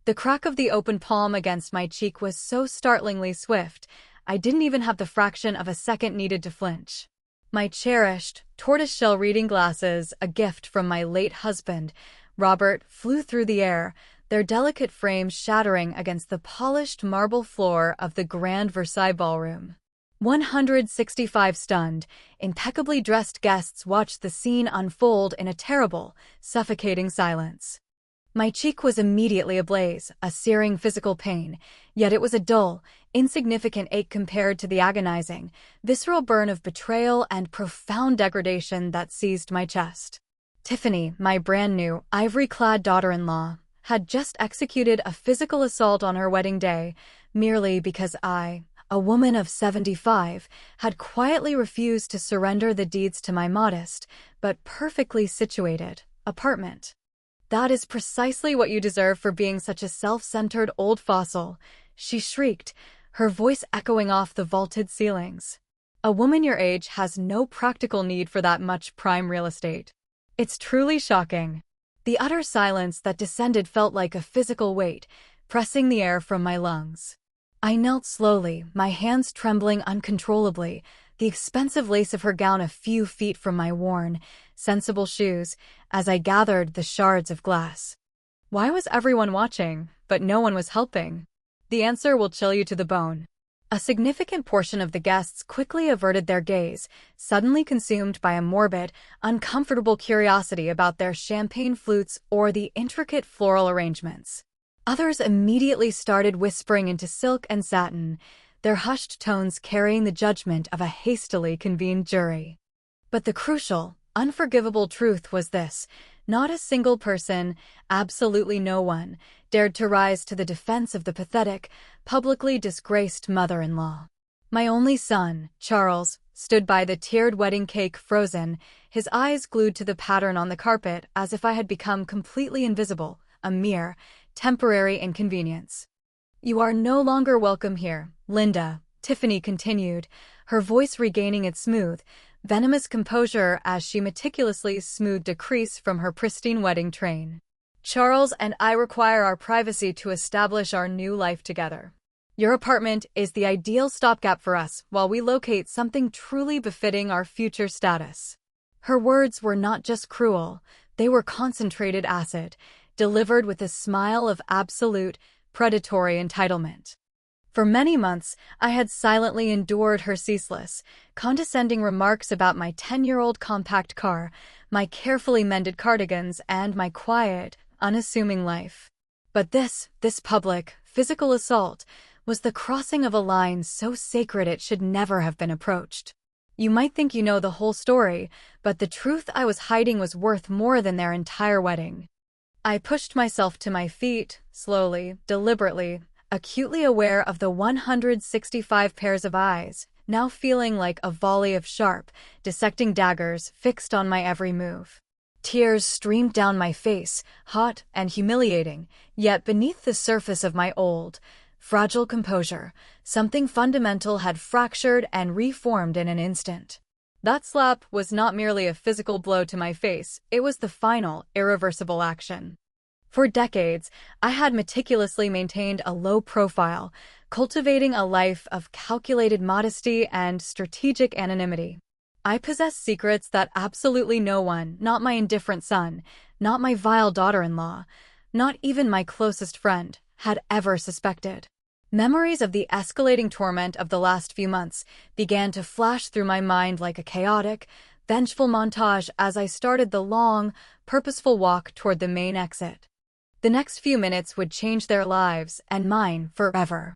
The crack of the open palm against my cheek was so startlingly swift, I didn't even have the fraction of a second needed to flinch. My cherished, tortoiseshell reading glasses, a gift from my late husband, Robert, flew through the air, their delicate frames shattering against the polished marble floor of the grand Versailles ballroom. 165 stunned, impeccably dressed guests watched the scene unfold in a terrible, suffocating silence. My cheek was immediately ablaze, a searing physical pain, yet it was a dull, insignificant ache compared to the agonizing, visceral burn of betrayal and profound degradation that seized my chest. Tiffany, my brand-new, ivory-clad daughter-in-law, had just executed a physical assault on her wedding day, merely because I, a woman of 75, had quietly refused to surrender the deeds to my modest, but perfectly situated, apartment. "That is precisely what you deserve for being such a self-centered old fossil," she shrieked, her voice echoing off the vaulted ceilings. "A woman your age has no practical need for that much prime real estate. It's truly shocking." The utter silence that descended felt like a physical weight, pressing the air from my lungs. I knelt slowly, my hands trembling uncontrollably, the expensive lace of her gown a few feet from my worn, sensible shoes, as I gathered the shards of glass. Why was everyone watching, but no one was helping? The answer will chill you to the bone. A significant portion of the guests quickly averted their gaze, suddenly consumed by a morbid, uncomfortable curiosity about their champagne flutes or the intricate floral arrangements. Others immediately started whispering into silk and satin, their hushed tones carrying the judgment of a hastily convened jury. But the crucial, unforgivable truth was this: not a single person, absolutely no one, dared to rise to the defense of the pathetic, publicly disgraced mother-in-law. My only son, Charles, stood by the tiered wedding cake frozen, his eyes glued to the pattern on the carpet as if I had become completely invisible, a mere, temporary inconvenience. "You are no longer welcome here, Linda," Tiffany continued, her voice regaining its smooth, venomous composure as she meticulously smoothed a crease from her pristine wedding train. "Charles and I require our privacy to establish our new life together. Your apartment is the ideal stopgap for us while we locate something truly befitting our future status." Her words were not just cruel, they were concentrated acid, delivered with a smile of absolute, predatory entitlement. For many months, I had silently endured her ceaseless, condescending remarks about my 10-year-old compact car, my carefully mended cardigans, and my quiet, unassuming life. But this public, physical assault was the crossing of a line so sacred it should never have been approached. You might think you know the whole story, but the truth I was hiding was worth more than their entire wedding. I pushed myself to my feet, slowly, deliberately, acutely aware of the 165 pairs of eyes, now feeling like a volley of sharp, dissecting daggers fixed on my every move. Tears streamed down my face, hot and humiliating, yet beneath the surface of my old, fragile composure, something fundamental had fractured and reformed in an instant. That slap was not merely a physical blow to my face, it was the final, irreversible action. For decades, I had meticulously maintained a low profile, cultivating a life of calculated modesty and strategic anonymity. I possessed secrets that absolutely no one, not my indifferent son, not my vile daughter-in-law, not even my closest friend, had ever suspected. Memories of the escalating torment of the last few months began to flash through my mind like a chaotic, vengeful montage as I started the long, purposeful walk toward the main exit. The next few minutes would change their lives, and mine forever.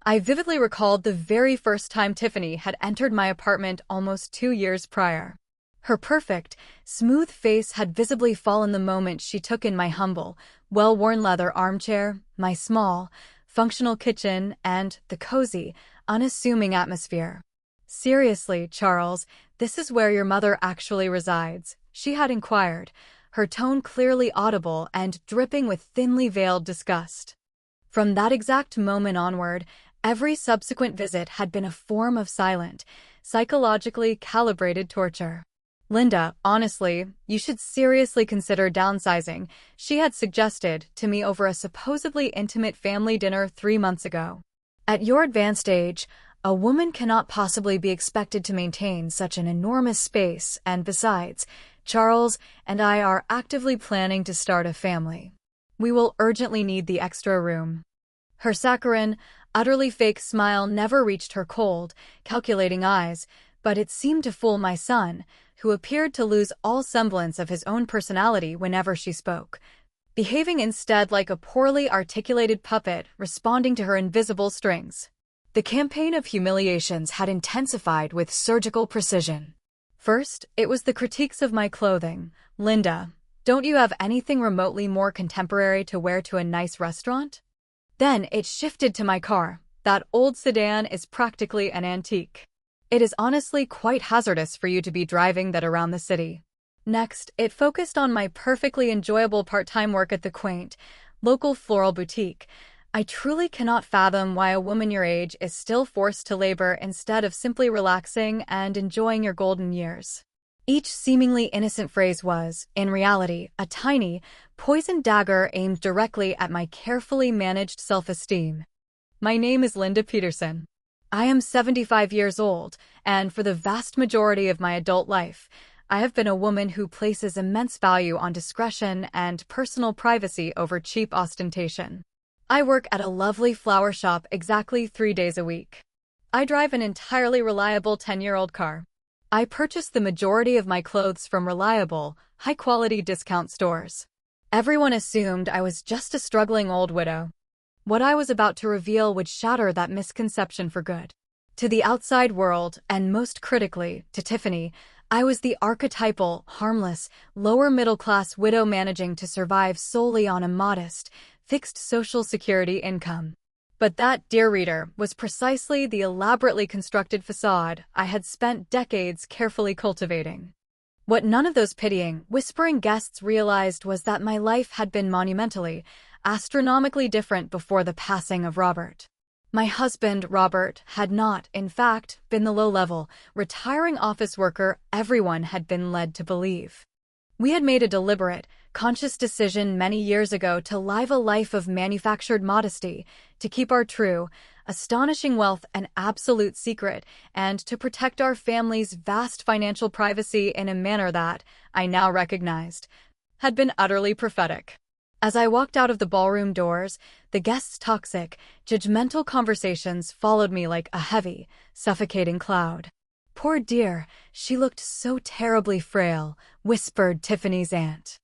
I vividly recalled the very first time Tiffany had entered my apartment almost 2 years prior. Her perfect, smooth face had visibly fallen the moment she took in my humble, well-worn leather armchair, my small, functional kitchen, and the cozy, unassuming atmosphere. "Seriously, Charles, this is where your mother actually resides?" she had inquired, her tone clearly audible and dripping with thinly veiled disgust. From that exact moment onward, every subsequent visit had been a form of silent, psychologically calibrated torture. Linda, honestly, you should seriously consider downsizing, she had suggested to me over a supposedly intimate family dinner 3 months ago. At your advanced age, a woman cannot possibly be expected to maintain such an enormous space, and besides, Charles and I are actively planning to start a family. We will urgently need the extra room. Her saccharine, utterly fake smile never reached her cold, calculating eyes, but it seemed to fool my son, who appeared to lose all semblance of his own personality whenever she spoke, behaving instead like a poorly articulated puppet responding to her invisible strings. The campaign of humiliations had intensified with surgical precision. First, it was the critiques of my clothing. Linda, don't you have anything remotely more contemporary to wear to a nice restaurant? Then it shifted to my car. That old sedan is practically an antique. It is honestly quite hazardous for you to be driving that around the city. Next, it focused on my perfectly enjoyable part-time work at the quaint, local floral boutique. I truly cannot fathom why a woman your age is still forced to labor instead of simply relaxing and enjoying your golden years. Each seemingly innocent phrase was, in reality, a tiny, poisoned dagger aimed directly at my carefully managed self-esteem. My name is Linda Peterson. I am 75 years old, and for the vast majority of my adult life, I have been a woman who places immense value on discretion and personal privacy over cheap ostentation. I work at a lovely flower shop exactly 3 days a week. I drive an entirely reliable 10-year-old car. I purchase the majority of my clothes from reliable, high-quality discount stores. Everyone assumed I was just a struggling old widow. What I was about to reveal would shatter that misconception for good. To the outside world, and most critically, to Tiffany, I was the archetypal, harmless, lower-middle-class widow managing to survive solely on a modest, fixed Social Security income. But that, dear reader, was precisely the elaborately constructed facade I had spent decades carefully cultivating. What none of those pitying, whispering guests realized was that my life had been monumentally, astronomically different before the passing of Robert. My husband, Robert, had not, in fact, been the low-level, retiring office worker everyone had been led to believe. We had made a deliberate, conscious decision many years ago to live a life of manufactured modesty, to keep our true, astonishing wealth an absolute secret, and to protect our family's vast financial privacy in a manner that, I now recognized, had been utterly prophetic. As I walked out of the ballroom doors, the guests' toxic, judgmental conversations followed me like a heavy, suffocating cloud. "Poor dear, she looked so terribly frail," whispered Tiffany's aunt.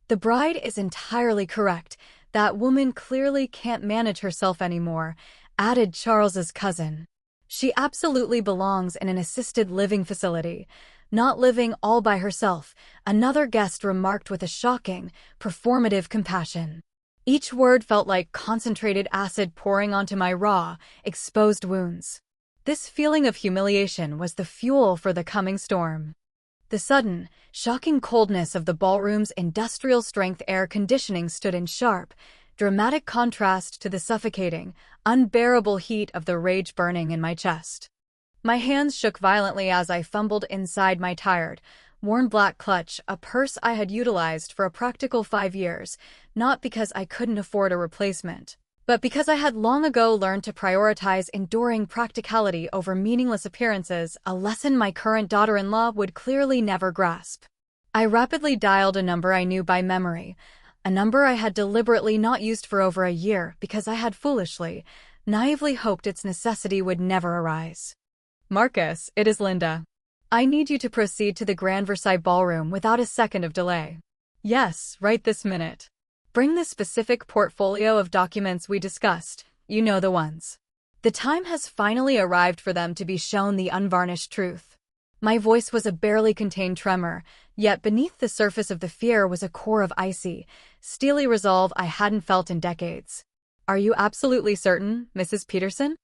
"The bride is entirely correct. That woman clearly can't manage herself anymore," added Charles's cousin. "She absolutely belongs in an assisted living facility, not living all by herself," another guest remarked with a shocking, performative compassion. Each word felt like concentrated acid pouring onto my raw, exposed wounds. This feeling of humiliation was the fuel for the coming storm. The sudden, shocking coldness of the ballroom's industrial-strength air conditioning stood in sharp, dramatic contrast to the suffocating, unbearable heat of the rage burning in my chest. My hands shook violently as I fumbled inside my tired, worn black clutch, a purse I had utilized for a practical 5 years, not because I couldn't afford a replacement, but because I had long ago learned to prioritize enduring practicality over meaningless appearances, a lesson my current daughter-in-law would clearly never grasp. I rapidly dialed a number I knew by memory, a number I had deliberately not used for over a year because I had foolishly, naively hoped its necessity would never arise. "Marcus, it is Linda. I need you to proceed to the Grand Versailles Ballroom without a second of delay." "Yes, right this minute. Bring the specific portfolio of documents we discussed, you know the ones. The time has finally arrived for them to be shown the unvarnished truth." My voice was a barely contained tremor, yet beneath the surface of the fear was a core of icy, steely resolve I hadn't felt in decades. "Are you absolutely certain, Mrs. Peterson?"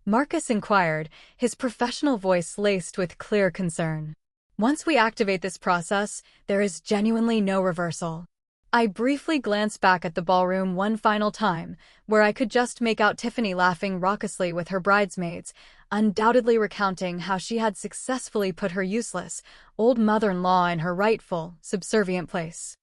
Marcus inquired, his professional voice laced with clear concern. "Once we activate this process, there is genuinely no reversal. I briefly glanced back at the ballroom one final time, where I could just make out Tiffany laughing raucously with her bridesmaids, undoubtedly recounting how she had successfully put her useless, old mother-in-law in her rightful, subservient place.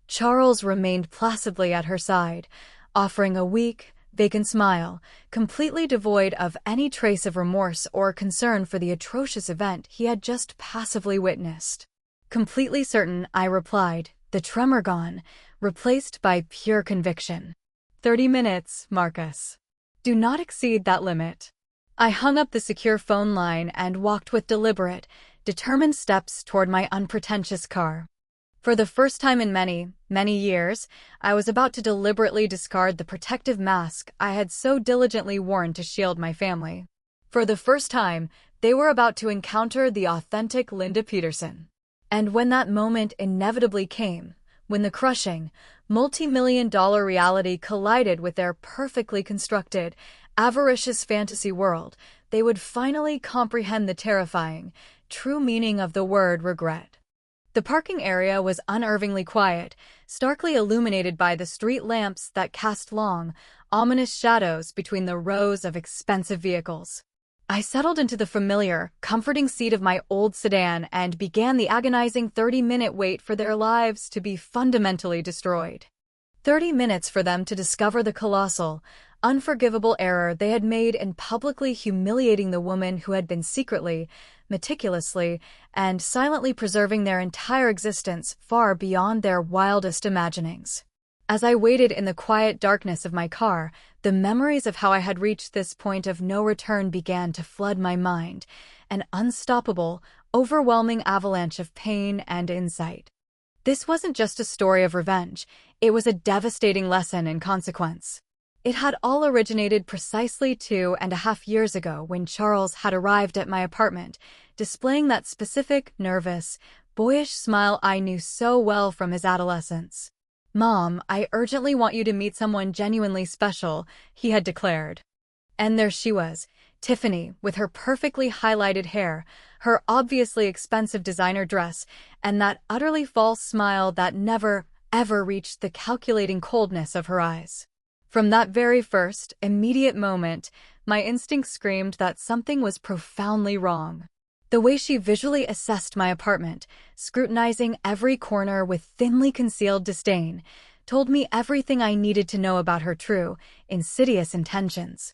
Charles remained placidly at her side, offering a weak, vacant smile, completely devoid of any trace of remorse or concern for the atrocious event he had just passively witnessed. Completely certain, I replied, the tremor gone, replaced by pure conviction. 30 minutes, Marcus. Do not exceed that limit. I hung up the secure phone line and walked with deliberate, determined steps toward my unpretentious car. For the first time in many, many years, I was about to deliberately discard the protective mask I had so diligently worn to shield my family. For the first time, they were about to encounter the authentic Linda Peterson. And when that moment inevitably came, when the crushing, multi-million-dollar reality collided with their perfectly constructed, avaricious fantasy world, they would finally comprehend the terrifying, true meaning of the word regret. The parking area was unnervingly quiet, starkly illuminated by the street lamps that cast long, ominous shadows between the rows of expensive vehicles. I settled into the familiar, comforting seat of my old sedan and began the agonizing 30-minute wait for their lives to be fundamentally destroyed. 30 minutes for them to discover the colossal, unforgivable error they had made in publicly humiliating the woman who had been secretly, meticulously, and silently preserving their entire existence far beyond their wildest imaginings. As I waited in the quiet darkness of my car, the memories of how I had reached this point of no return began to flood my mind, an unstoppable, overwhelming avalanche of pain and insight. This wasn't just a story of revenge, it was a devastating lesson in consequence. It had all originated precisely 2.5 years ago when Charles had arrived at my apartment, displaying that specific, nervous, boyish smile I knew so well from his adolescence. "Mom, I urgently want you to meet someone genuinely special," he had declared. And there she was, Tiffany, with her perfectly highlighted hair, her obviously expensive designer dress, and that utterly false smile that never, ever reached the calculating coldness of her eyes. From that very first, immediate moment, my instinct screamed that something was profoundly wrong. The way she visually assessed my apartment, scrutinizing every corner with thinly concealed disdain, told me everything I needed to know about her true, insidious intentions.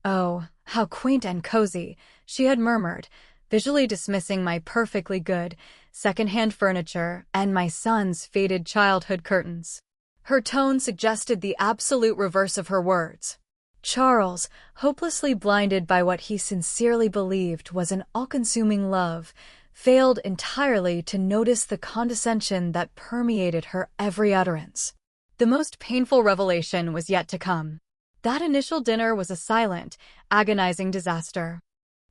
"Oh, how quaint and cozy," she had murmured, visually dismissing my perfectly good, second-hand furniture and my son's faded childhood curtains. Her tone suggested the absolute reverse of her words. Charles, hopelessly blinded by what he sincerely believed was an all-consuming love, failed entirely to notice the condescension that permeated her every utterance. The most painful revelation was yet to come. That initial dinner was a silent, agonizing disaster.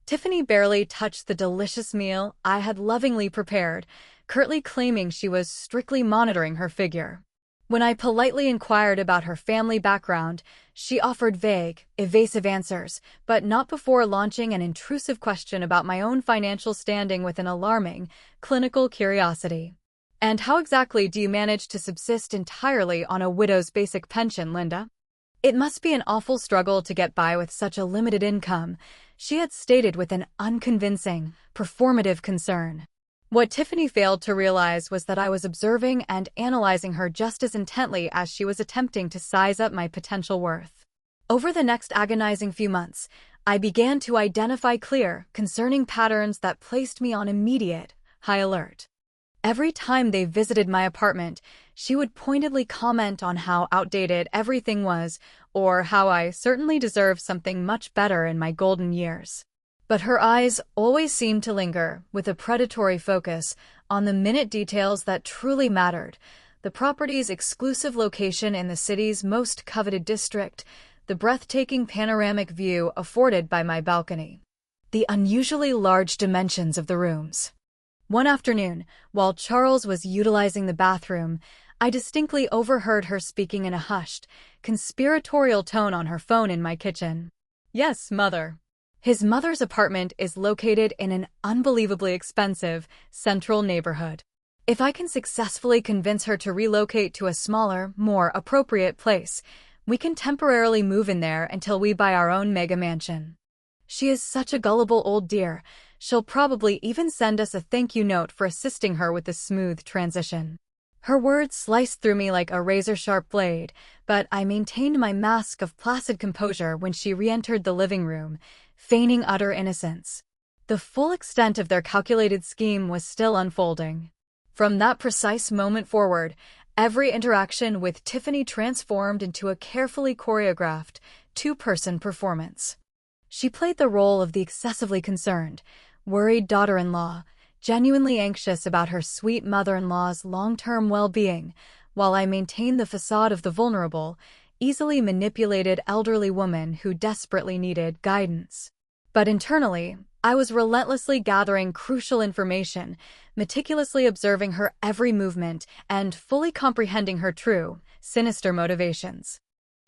Tiffany barely touched the delicious meal I had lovingly prepared, curtly claiming she was strictly monitoring her figure. When I politely inquired about her family background, she offered vague, evasive answers, but not before launching an intrusive question about my own financial standing with an alarming, clinical curiosity. "And how exactly do you manage to subsist entirely on a widow's basic pension, Linda? It must be an awful struggle to get by with such a limited income," she had stated with an unconvincing, performative concern. What Tiffany failed to realize was that I was observing and analyzing her just as intently as she was attempting to size up my potential worth. Over the next agonizing few months, I began to identify clear, concerning patterns that placed me on immediate, high alert. Every time they visited my apartment, she would pointedly comment on how outdated everything was, or how I certainly deserved something much better in my golden years. But her eyes always seemed to linger, with a predatory focus, on the minute details that truly mattered: the property's exclusive location in the city's most coveted district, the breathtaking panoramic view afforded by my balcony, the unusually large dimensions of the rooms. One afternoon, while Charles was utilizing the bathroom, I distinctly overheard her speaking in a hushed, conspiratorial tone on her phone in my kitchen. "Yes, Mother." His mother's apartment is located in an unbelievably expensive, central neighborhood. If I can successfully convince her to relocate to a smaller, more appropriate place, we can temporarily move in there until we buy our own mega mansion. She is such a gullible old dear, she'll probably even send us a thank you note for assisting her with the smooth transition. Her words sliced through me like a razor-sharp blade, but I maintained my mask of placid composure when she re-entered the living room, feigning utter innocence. The full extent of their calculated scheme was still unfolding. From that precise moment forward, every interaction with Tiffany transformed into a carefully choreographed, two-person performance. She played the role of the excessively concerned, worried daughter-in-law, genuinely anxious about her sweet mother-in-law's long-term well-being, while I maintained the facade of the vulnerable, easily manipulated elderly woman who desperately needed guidance. But internally, I was relentlessly gathering crucial information, meticulously observing her every movement, and fully comprehending her true, sinister motivations.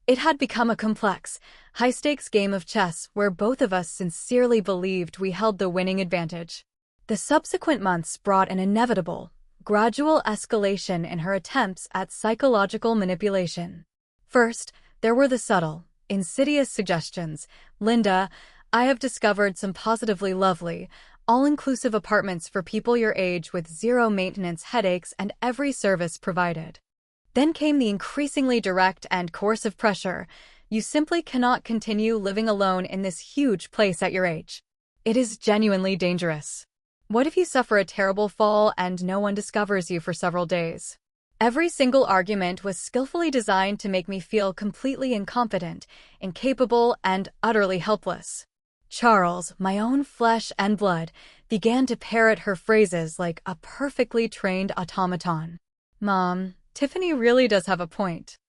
It had become a complex, high-stakes game of chess where both of us sincerely believed we held the winning advantage. The subsequent months brought an inevitable, gradual escalation in her attempts at psychological manipulation. First, there were the subtle, insidious suggestions. "Linda, I have discovered some positively lovely, all-inclusive apartments for people your age with zero maintenance headaches and every service provided." Then came the increasingly direct and coercive pressure. "You simply cannot continue living alone in this huge place at your age. It is genuinely dangerous. What if you suffer a terrible fall and no one discovers you for several days?" Every single argument was skillfully designed to make me feel completely incompetent, incapable, and utterly helpless. Charles, my own flesh and blood, began to parrot her phrases like a perfectly trained automaton. "Mom, Tiffany really does have a point.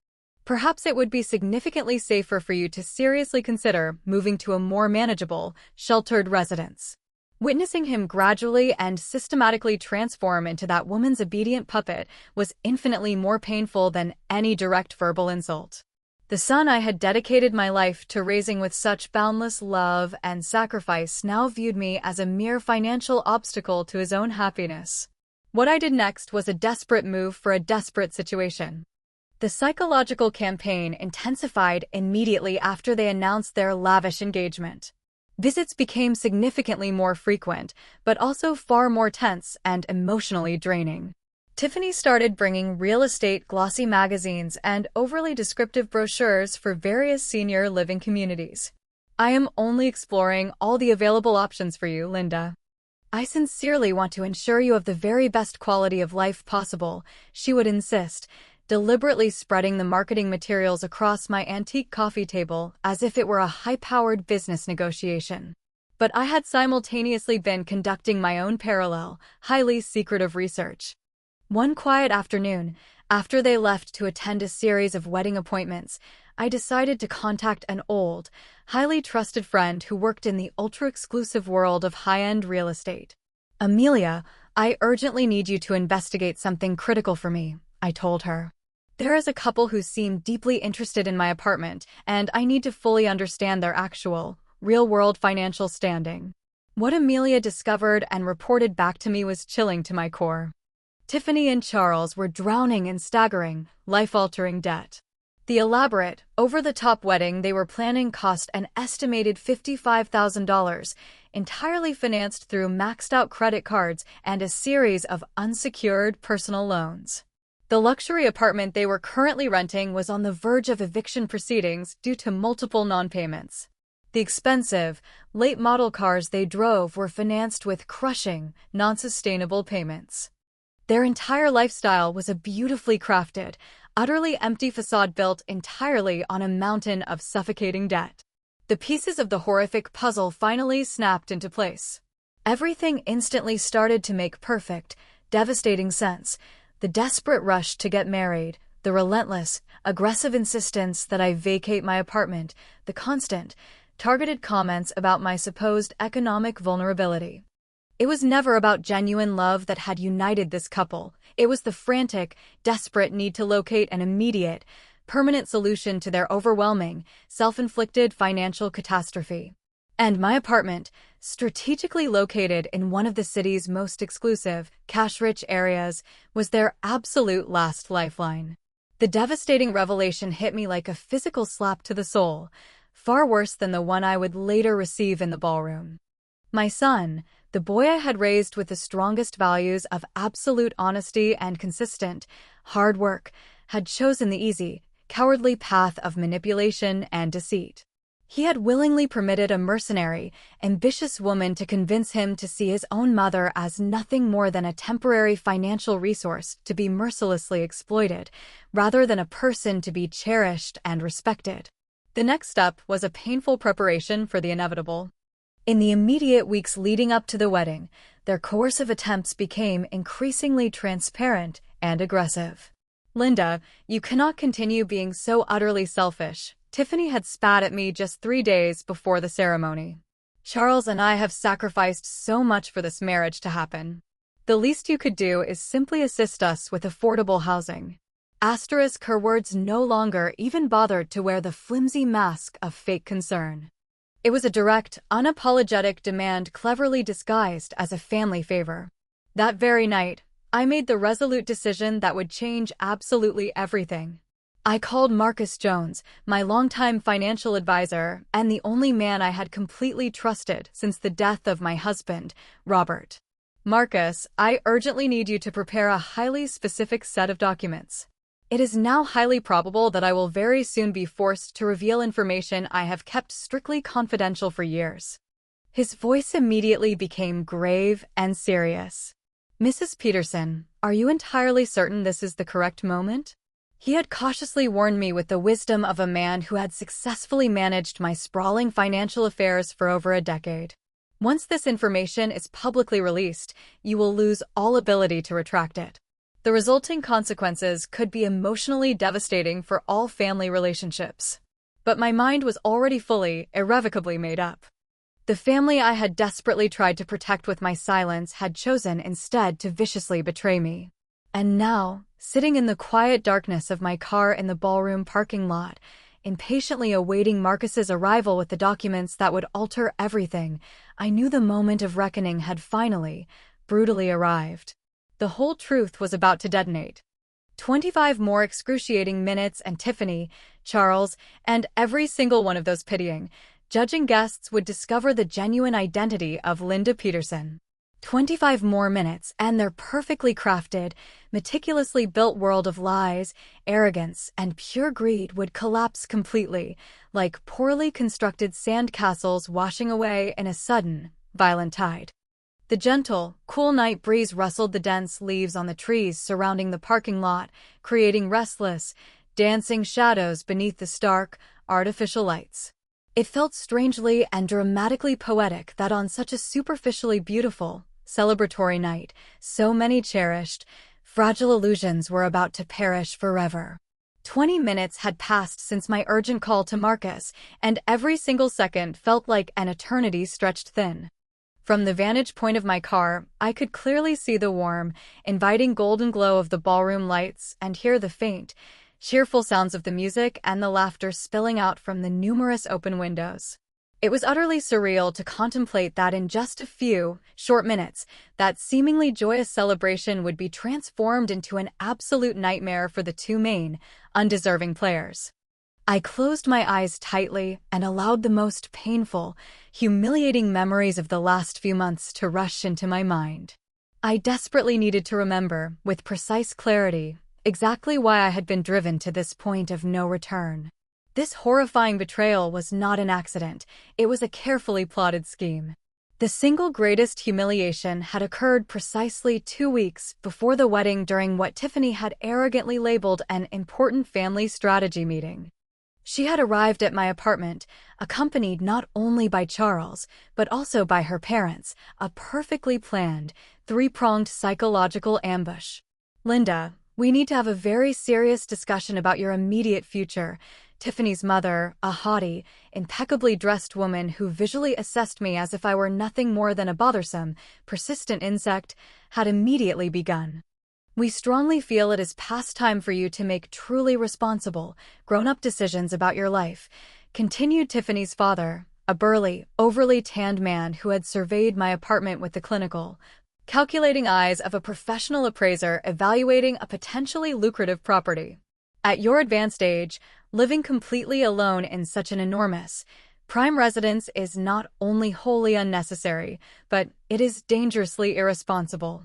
Perhaps it would be significantly safer for you to seriously consider moving to a more manageable, sheltered residence." Witnessing him gradually and systematically transform into that woman's obedient puppet was infinitely more painful than any direct verbal insult. The son I had dedicated my life to raising with such boundless love and sacrifice now viewed me as a mere financial obstacle to his own happiness. What I did next was a desperate move for a desperate situation. The psychological campaign intensified immediately after they announced their lavish engagement. Visits became significantly more frequent, but also far more tense and emotionally draining. Tiffany started bringing real estate glossy magazines and overly descriptive brochures for various senior living communities. "I am only exploring all the available options for you, Linda. I sincerely want to ensure you have the very best quality of life possible," she would insist, deliberately spreading the marketing materials across my antique coffee table as if it were a high-powered business negotiation. But I had simultaneously been conducting my own parallel, highly secretive research. One quiet afternoon, after they left to attend a series of wedding appointments, I decided to contact an old, highly trusted friend who worked in the ultra-exclusive world of high-end real estate. "Amelia, I urgently need you to investigate something critical for me," I told her. "There is a couple who seem deeply interested in my apartment, and I need to fully understand their actual, real-world financial standing." What Amelia discovered and reported back to me was chilling to my core. Tiffany and Charles were drowning in staggering, life-altering debt. The elaborate, over-the-top wedding they were planning cost an estimated $55,000, entirely financed through maxed-out credit cards and a series of unsecured personal loans. The luxury apartment they were currently renting was on the verge of eviction proceedings due to multiple non-payments. The expensive, late-model cars they drove were financed with crushing, non-sustainable payments. Their entire lifestyle was a beautifully crafted, utterly empty facade built entirely on a mountain of suffocating debt. The pieces of the horrific puzzle finally snapped into place. Everything instantly started to make perfect, devastating sense. The desperate rush to get married, the relentless, aggressive insistence that I vacate my apartment, the constant, targeted comments about my supposed economic vulnerability. It was never about genuine love that had united this couple. It was the frantic, desperate need to locate an immediate, permanent solution to their overwhelming, self-inflicted financial catastrophe. And my apartment, strategically located in one of the city's most exclusive, cash-rich areas, was their absolute last lifeline. The devastating revelation hit me like a physical slap to the soul, far worse than the one I would later receive in the ballroom. My son, the boy I had raised with the strongest values of absolute honesty and consistent, hard work, had chosen the easy, cowardly path of manipulation and deceit. He had willingly permitted a mercenary, ambitious woman to convince him to see his own mother as nothing more than a temporary financial resource to be mercilessly exploited, rather than a person to be cherished and respected. The next step was a painful preparation for the inevitable. In the immediate weeks leading up to the wedding, their coercive attempts became increasingly transparent and aggressive. "Linda, you cannot continue being so utterly selfish," Tiffany had spat at me just 3 days before the ceremony. "Charles and I have sacrificed so much for this marriage to happen. The least you could do is simply assist us with affordable housing." Her words no longer even bothered to wear the flimsy mask of fake concern. It was a direct, unapologetic demand cleverly disguised as a family favor. That very night, I made the resolute decision that would change absolutely everything. I called Marcus Jones, my longtime financial advisor and the only man I had completely trusted since the death of my husband, Robert. "Marcus, I urgently need you to prepare a highly specific set of documents. It is now highly probable that I will very soon be forced to reveal information I have kept strictly confidential for years." His voice immediately became grave and serious. "Mrs. Peterson, are you entirely certain this is the correct moment?" He had cautiously warned me with the wisdom of a man who had successfully managed my sprawling financial affairs for over a decade. "Once this information is publicly released, you will lose all ability to retract it. The resulting consequences could be emotionally devastating for all family relationships." But my mind was already fully, irrevocably made up. The family I had desperately tried to protect with my silence had chosen instead to viciously betray me. And now, sitting in the quiet darkness of my car in the ballroom parking lot, impatiently awaiting Marcus's arrival with the documents that would alter everything, I knew the moment of reckoning had finally, brutally arrived. The whole truth was about to detonate. 25 more excruciating minutes and Tiffany, Charles, and every single one of those pitying, judging guests would discover the genuine identity of Linda Peterson. 25 more minutes, and their perfectly crafted, meticulously built world of lies, arrogance, and pure greed would collapse completely, like poorly constructed sand castles washing away in a sudden, violent tide. The gentle, cool night breeze rustled the dense leaves on the trees surrounding the parking lot, creating restless, dancing shadows beneath the stark, artificial lights. It felt strangely and dramatically poetic that on such a superficially beautiful, celebratory night, so many cherished, fragile illusions were about to perish forever. 20 minutes had passed since my urgent call to Marcus, and every single second felt like an eternity stretched thin. From the vantage point of my car, I could clearly see the warm, inviting golden glow of the ballroom lights and hear the faint, cheerful sounds of the music and the laughter spilling out from the numerous open windows. It was utterly surreal to contemplate that in just a few, short minutes, that seemingly joyous celebration would be transformed into an absolute nightmare for the two main, undeserving players. I closed my eyes tightly and allowed the most painful, humiliating memories of the last few months to rush into my mind. I desperately needed to remember, with precise clarity, exactly why I had been driven to this point of no return. This horrifying betrayal was not an accident, it was a carefully plotted scheme. The single greatest humiliation had occurred precisely 2 weeks before the wedding during what Tiffany had arrogantly labeled an important family strategy meeting. She had arrived at my apartment, accompanied not only by Charles, but also by her parents, a perfectly planned, three-pronged psychological ambush. "Linda, we need to have a very serious discussion about your immediate future." Tiffany's mother, a haughty, impeccably dressed woman who visually assessed me as if I were nothing more than a bothersome, persistent insect, had immediately begun. "We strongly feel it is past time for you to make truly responsible, grown-up decisions about your life," continued Tiffany's father, a burly, overly tanned man who had surveyed my apartment with the clinical, calculating eyes of a professional appraiser evaluating a potentially lucrative property. At your advanced age, living completely alone in such an enormous, prime residence is not only wholly unnecessary, but it is dangerously irresponsible.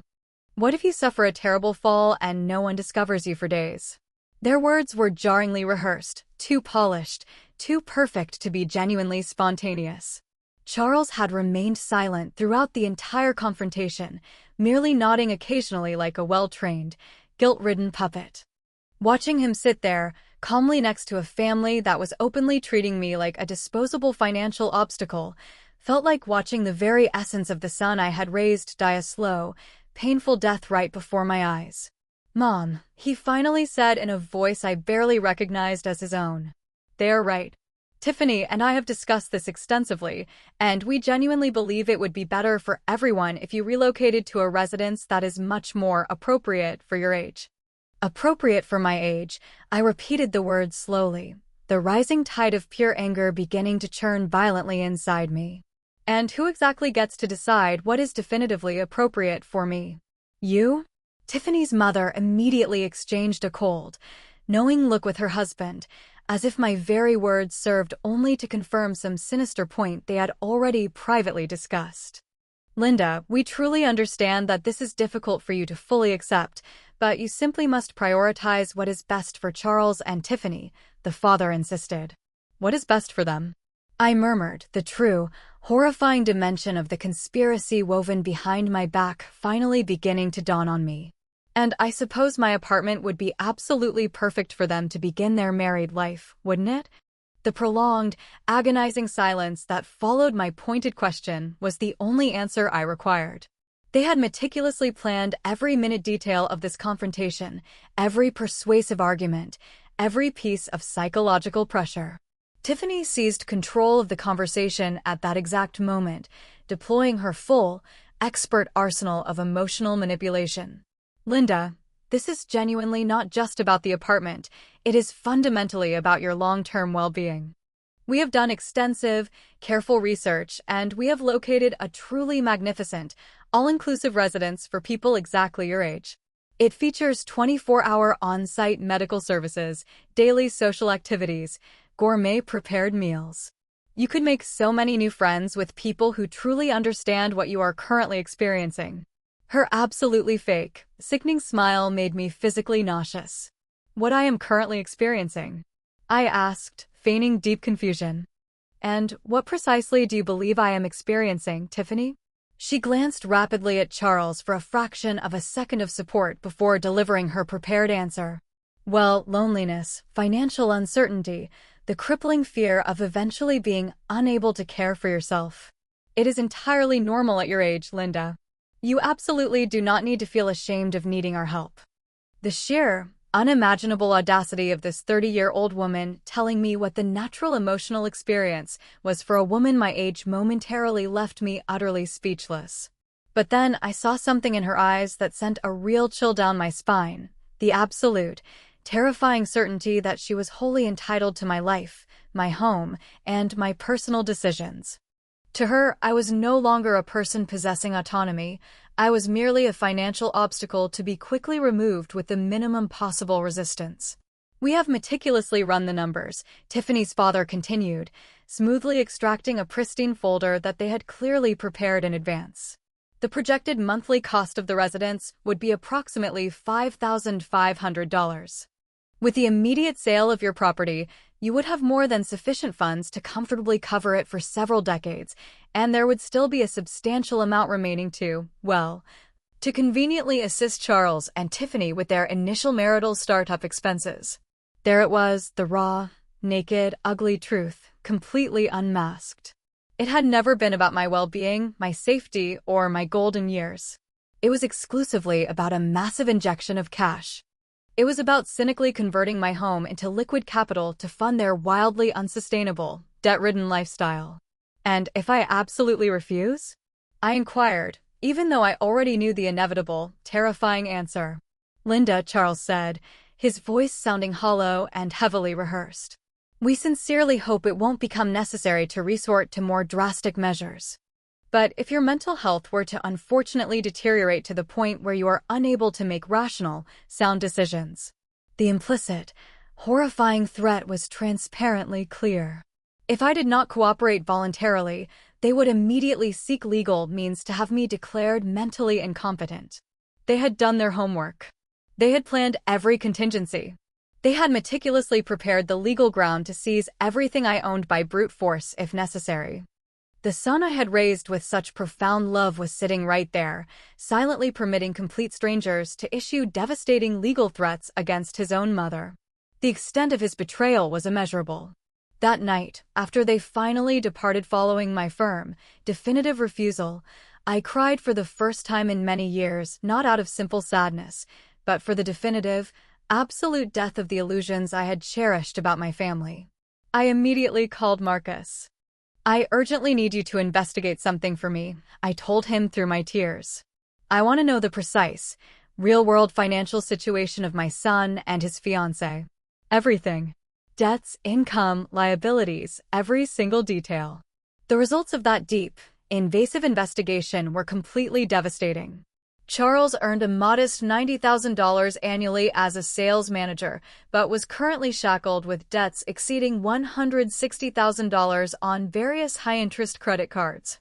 What if you suffer a terrible fall and no one discovers you for days? Their words were jarringly rehearsed, too polished, too perfect to be genuinely spontaneous. Charles had remained silent throughout the entire confrontation, merely nodding occasionally like a well-trained, guilt-ridden puppet. Watching him sit there, calmly next to a family that was openly treating me like a disposable financial obstacle, felt like watching the very essence of the son I had raised die a slow, painful death right before my eyes. "Mom," he finally said in a voice I barely recognized as his own. "They're right. Tiffany and I have discussed this extensively, and we genuinely believe it would be better for everyone if you relocated to a residence that is much more appropriate for your age." Appropriate for my age, I repeated the words slowly, the rising tide of pure anger beginning to churn violently inside me. And who exactly gets to decide what is definitively appropriate for me? You? Tiffany's mother immediately exchanged a cold, knowing look with her husband, as if my very words served only to confirm some sinister point they had already privately discussed. "Linda, we truly understand that this is difficult for you to fully accept, but you simply must prioritize what is best for Charles and Tiffany," the father insisted. "What is best for them?" I murmured, the true, horrifying dimension of the conspiracy woven behind my back finally beginning to dawn on me. "And I suppose my apartment would be absolutely perfect for them to begin their married life, wouldn't it?" The prolonged, agonizing silence that followed my pointed question was the only answer I required. They had meticulously planned every minute detail of this confrontation, every persuasive argument, every piece of psychological pressure. Tiffany seized control of the conversation at that exact moment, deploying her full, expert arsenal of emotional manipulation. "Linda, this is genuinely not just about the apartment, it is fundamentally about your long-term well-being. We have done extensive, careful research, and we have located a truly magnificent, all-inclusive residence for people exactly your age. It features 24-hour on-site medical services, daily social activities, gourmet-prepared meals. You could make so many new friends with people who truly understand what you are currently experiencing." Her absolutely fake, sickening smile made me physically nauseous. "What I am currently experiencing?" I asked, feigning deep confusion. "And what precisely do you believe I am experiencing, Tiffany?" She glanced rapidly at Charles for a fraction of a second of support before delivering her prepared answer. "Well, loneliness, financial uncertainty, the crippling fear of eventually being unable to care for yourself. It is entirely normal at your age, Linda. You absolutely do not need to feel ashamed of needing our help." The sheer, unimaginable audacity of this 30-year-old woman telling me what the natural emotional experience was for a woman my age momentarily left me utterly speechless. But then I saw something in her eyes that sent a real chill down my spine, the absolute, terrifying certainty that she was wholly entitled to my life, my home, and my personal decisions. To her, I was no longer a person possessing autonomy. I was merely a financial obstacle to be quickly removed with the minimum possible resistance. "We have meticulously run the numbers," Tiffany's father continued, smoothly extracting a pristine folder that they had clearly prepared in advance. "The projected monthly cost of the residence would be approximately $5,500. With the immediate sale of your property, you would have more than sufficient funds to comfortably cover it for several decades, and there would still be a substantial amount remaining to conveniently assist Charles and Tiffany with their initial marital startup expenses." There it was, the raw, naked, ugly truth, completely unmasked. It had never been about my well-being, my safety, or my golden years. It was exclusively about a massive injection of cash. It was about cynically converting my home into liquid capital to fund their wildly unsustainable, debt-ridden lifestyle. "And if I absolutely refuse?" I inquired, even though I already knew the inevitable, terrifying answer. "Linda," Charles said, his voice sounding hollow and heavily rehearsed, We sincerely hope it won't become necessary to resort to more drastic measures. But if your mental health were to unfortunately deteriorate to the point where you are unable to make rational, sound decisions." The implicit, horrifying threat was transparently clear. If I did not cooperate voluntarily, they would immediately seek legal means to have me declared mentally incompetent. They had done their homework. They had planned every contingency. They had meticulously prepared the legal ground to seize everything I owned by brute force if necessary. The son I had raised with such profound love was sitting right there, silently permitting complete strangers to issue devastating legal threats against his own mother. The extent of his betrayal was immeasurable. That night, after they finally departed following my firm, definitive refusal, I cried for the first time in many years, not out of simple sadness, but for the definitive, absolute death of the illusions I had cherished about my family. I immediately called Marcus. "I urgently need you to investigate something for me," I told him through my tears. "I want to know the precise, real-world financial situation of my son and his fiancée. Everything. Debts, income, liabilities, every single detail." The results of that deep, invasive investigation were completely devastating. Charles earned a modest $90,000 annually as a sales manager, but was currently shackled with debts exceeding $160,000 on various high-interest credit cards.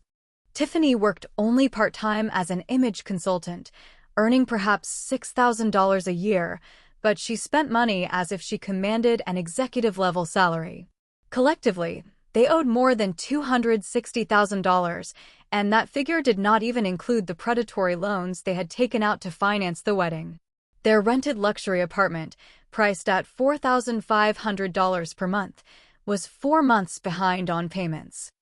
Tiffany worked only part-time as an image consultant, earning perhaps $6,000 a year, but she spent money as if she commanded an executive-level salary. Collectively, they owed more than $260,000, and that figure did not even include the predatory loans they had taken out to finance the wedding. Their rented luxury apartment, priced at $4,500 per month, was 4 months behind on payments.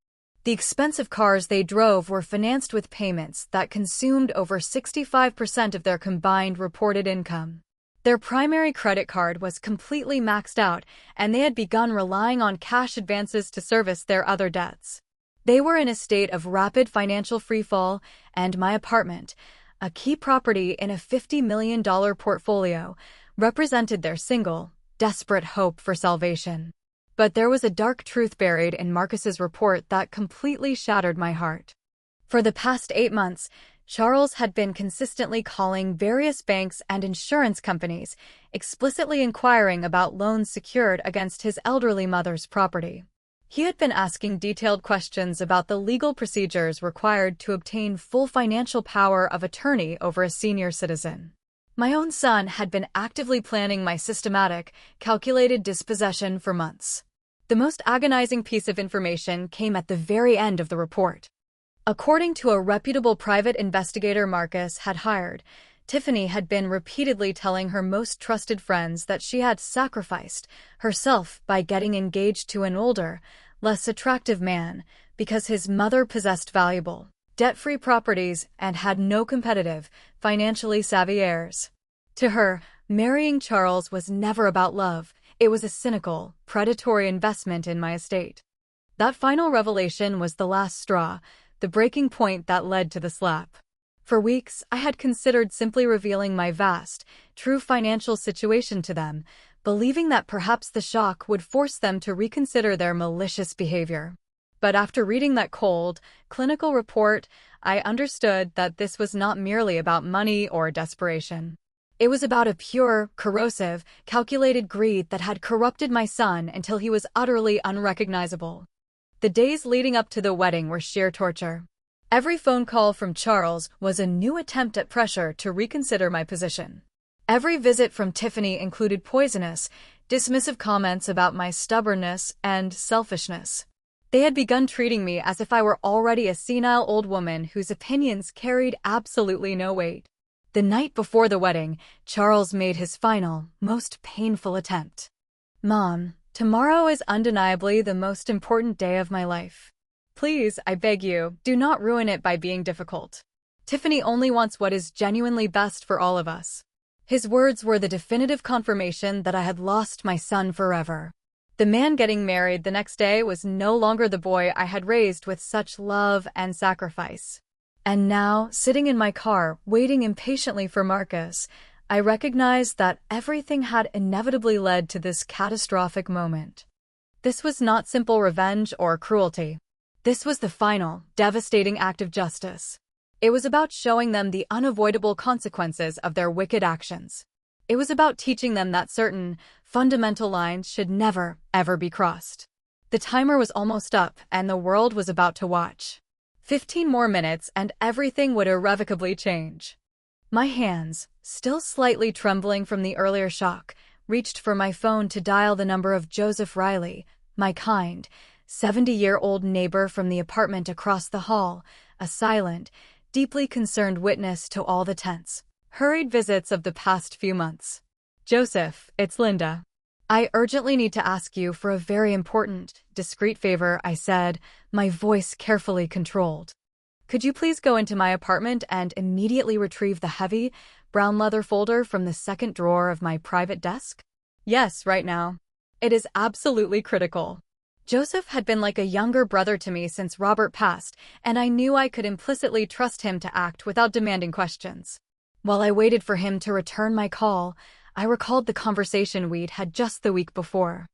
The expensive cars they drove were financed with payments that consumed over 65% of their combined reported income. Their primary credit card was completely maxed out, and they had begun relying on cash advances to service their other debts. They were in a state of rapid financial freefall, and my apartment, a key property in a $50 million portfolio, represented their single, desperate hope for salvation. But there was a dark truth buried in Marcus's report that completely shattered my heart. For the past 8 months, Charles had been consistently calling various banks and insurance companies, explicitly inquiring about loans secured against his elderly mother's property. He had been asking detailed questions about the legal procedures required to obtain full financial power of attorney over a senior citizen. My own son had been actively planning my systematic, calculated dispossession for months. The most agonizing piece of information came at the very end of the report. According to a reputable private investigator Marcus had hired, Tiffany had been repeatedly telling her most trusted friends that she had sacrificed herself by getting engaged to an older, less attractive man because his mother possessed valuable, debt-free properties and had no competitive, financially savvy heirs. To her, marrying Charles was never about love. It was a cynical, predatory investment in my estate. That final revelation was the last straw, the breaking point that led to the slap. For weeks, I had considered simply revealing my vast, true financial situation to them, believing that perhaps the shock would force them to reconsider their malicious behavior. But after reading that cold, clinical report, I understood that this was not merely about money or desperation. It was about a pure, corrosive, calculated greed that had corrupted my son until he was utterly unrecognizable. The days leading up to the wedding were sheer torture. Every phone call from Charles was a new attempt at pressure to reconsider my position. Every visit from Tiffany included poisonous, dismissive comments about my stubbornness and selfishness. They had begun treating me as if I were already a senile old woman whose opinions carried absolutely no weight. The night before the wedding, Charles made his final, most painful attempt. "Mom, tomorrow is undeniably the most important day of my life. Please, I beg you, do not ruin it by being difficult. Tiffany only wants what is genuinely best for all of us." His words were the definitive confirmation that I had lost my son forever. The man getting married the next day was no longer the boy I had raised with such love and sacrifice. And now, sitting in my car, waiting impatiently for Marcus, I recognized that everything had inevitably led to this catastrophic moment. This was not simple revenge or cruelty. This was the final, devastating act of justice. It was about showing them the unavoidable consequences of their wicked actions. It was about teaching them that certain, fundamental lines should never, ever be crossed. The timer was almost up, and the world was about to watch. 15 more minutes, and everything would irrevocably change. My hands, still slightly trembling from the earlier shock, reached for my phone to dial the number of Joseph Riley, my kind, 70-year-old neighbor from the apartment across the hall, a silent, deeply concerned witness to all the tense, hurried visits of the past few months. "Joseph, it's Linda. I urgently need to ask you for a very important, discreet favor," I said, my voice carefully controlled. "Could you please go into my apartment and immediately retrieve the heavy, brown leather folder from the second drawer of my private desk?" "Yes, right now. It is absolutely critical." Joseph had been like a younger brother to me since Robert passed, and I knew I could implicitly trust him to act without demanding questions. While I waited for him to return my call, I recalled the conversation we'd had just the week before.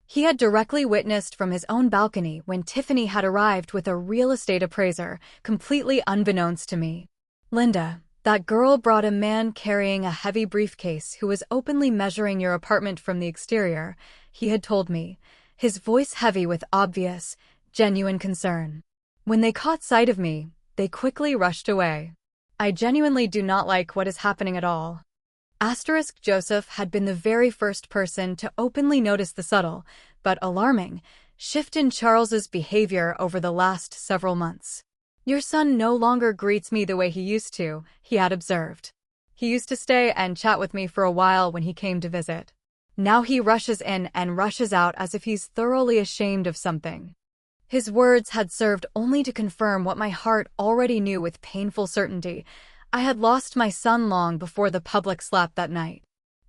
He had directly witnessed from his own balcony when Tiffany had arrived with a real estate appraiser, completely unbeknownst to me. "Linda, that girl brought a man carrying a heavy briefcase who was openly measuring your apartment from the exterior," he had told me, his voice heavy with obvious, genuine concern. When they caught sight of me, they quickly rushed away. "I genuinely do not like what is happening at all." Joseph had been the very first person to openly notice the subtle, but alarming, shift in Charles's behavior over the last several months. "Your son no longer greets me the way he used to," he had observed. "He used to stay and chat with me for a while when he came to visit. Now he rushes in and rushes out as if he's thoroughly ashamed of something." His words had served only to confirm what my heart already knew with painful certainty. I had lost my son long before the public slap that night.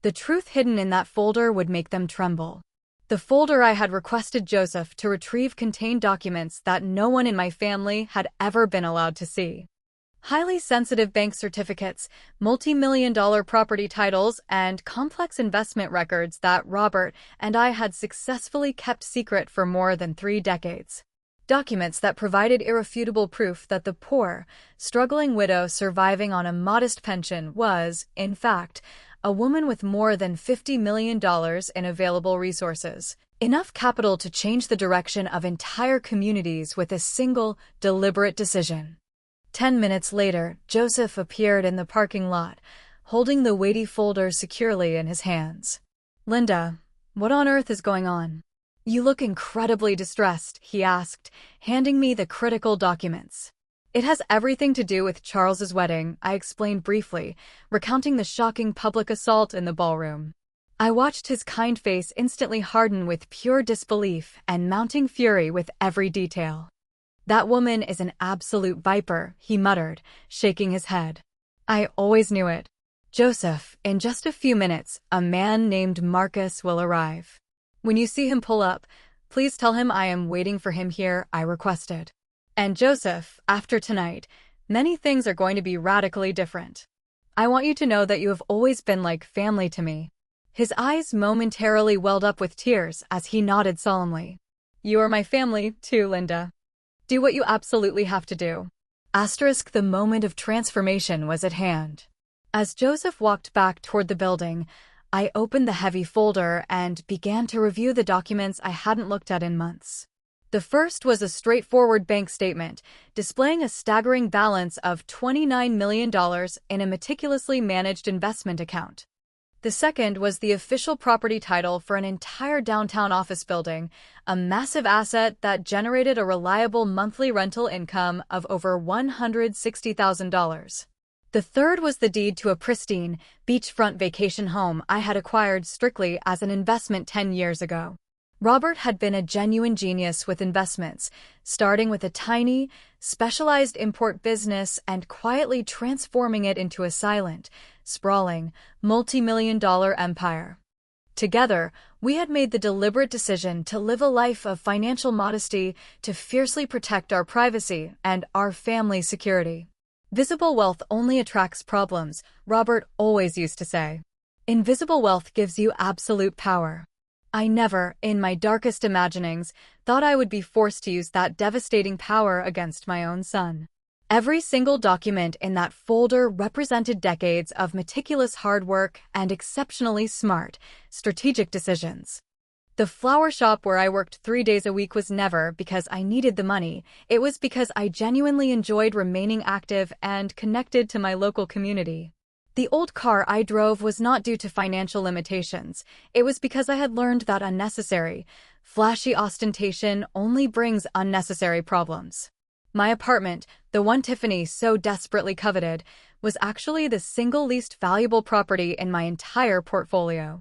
The truth hidden in that folder would make them tremble. The folder I had requested Joseph to retrieve contained documents that no one in my family had ever been allowed to see. Highly sensitive bank certificates, multi-million-dollar property titles, and complex investment records that Robert and I had successfully kept secret for more than 3 decades. Documents that provided irrefutable proof that the poor, struggling widow surviving on a modest pension was, in fact, a woman with more than $50 million in available resources, enough capital to change the direction of entire communities with a single, deliberate decision. 10 minutes later, Joseph appeared in the parking lot, holding the weighty folder securely in his hands. "Linda, what on earth is going on? You look incredibly distressed," he asked, handing me the critical documents. "It has everything to do with Charles's wedding," I explained briefly, recounting the shocking public assault in the ballroom. I watched his kind face instantly harden with pure disbelief and mounting fury with every detail. "That woman is an absolute viper," he muttered, shaking his head. "I always knew it. Joseph, in just a few minutes, a man named Marcus will arrive. When you see him pull up, please tell him I am waiting for him here," I requested. "And Joseph, after tonight, many things are going to be radically different. I want you to know that you have always been like family to me." His eyes momentarily welled up with tears as he nodded solemnly. "You are my family, too, Linda. Do what you absolutely have to do." The moment of transformation was at hand. As Joseph walked back toward the building, I opened the heavy folder and began to review the documents I hadn't looked at in months. The first was a straightforward bank statement, displaying a staggering balance of $29 million in a meticulously managed investment account. The second was the official property title for an entire downtown office building, a massive asset that generated a reliable monthly rental income of over $160,000. The third was the deed to a pristine, beachfront vacation home I had acquired strictly as an investment 10 years ago. Robert had been a genuine genius with investments, starting with a tiny, specialized import business and quietly transforming it into a silent, sprawling, multi-million-dollar empire. Together, we had made the deliberate decision to live a life of financial modesty to fiercely protect our privacy and our family security. "Visible wealth only attracts problems," Robert always used to say. "Invisible wealth gives you absolute power." I never, in my darkest imaginings, thought I would be forced to use that devastating power against my own son. Every single document in that folder represented decades of meticulous hard work and exceptionally smart, strategic decisions. The flower shop where I worked 3 days a week was never because I needed the money. It was because I genuinely enjoyed remaining active and connected to my local community. The old car I drove was not due to financial limitations. It was because I had learned that unnecessary, flashy ostentation only brings unnecessary problems. My apartment, the one Tiffany so desperately coveted, was actually the single least valuable property in my entire portfolio.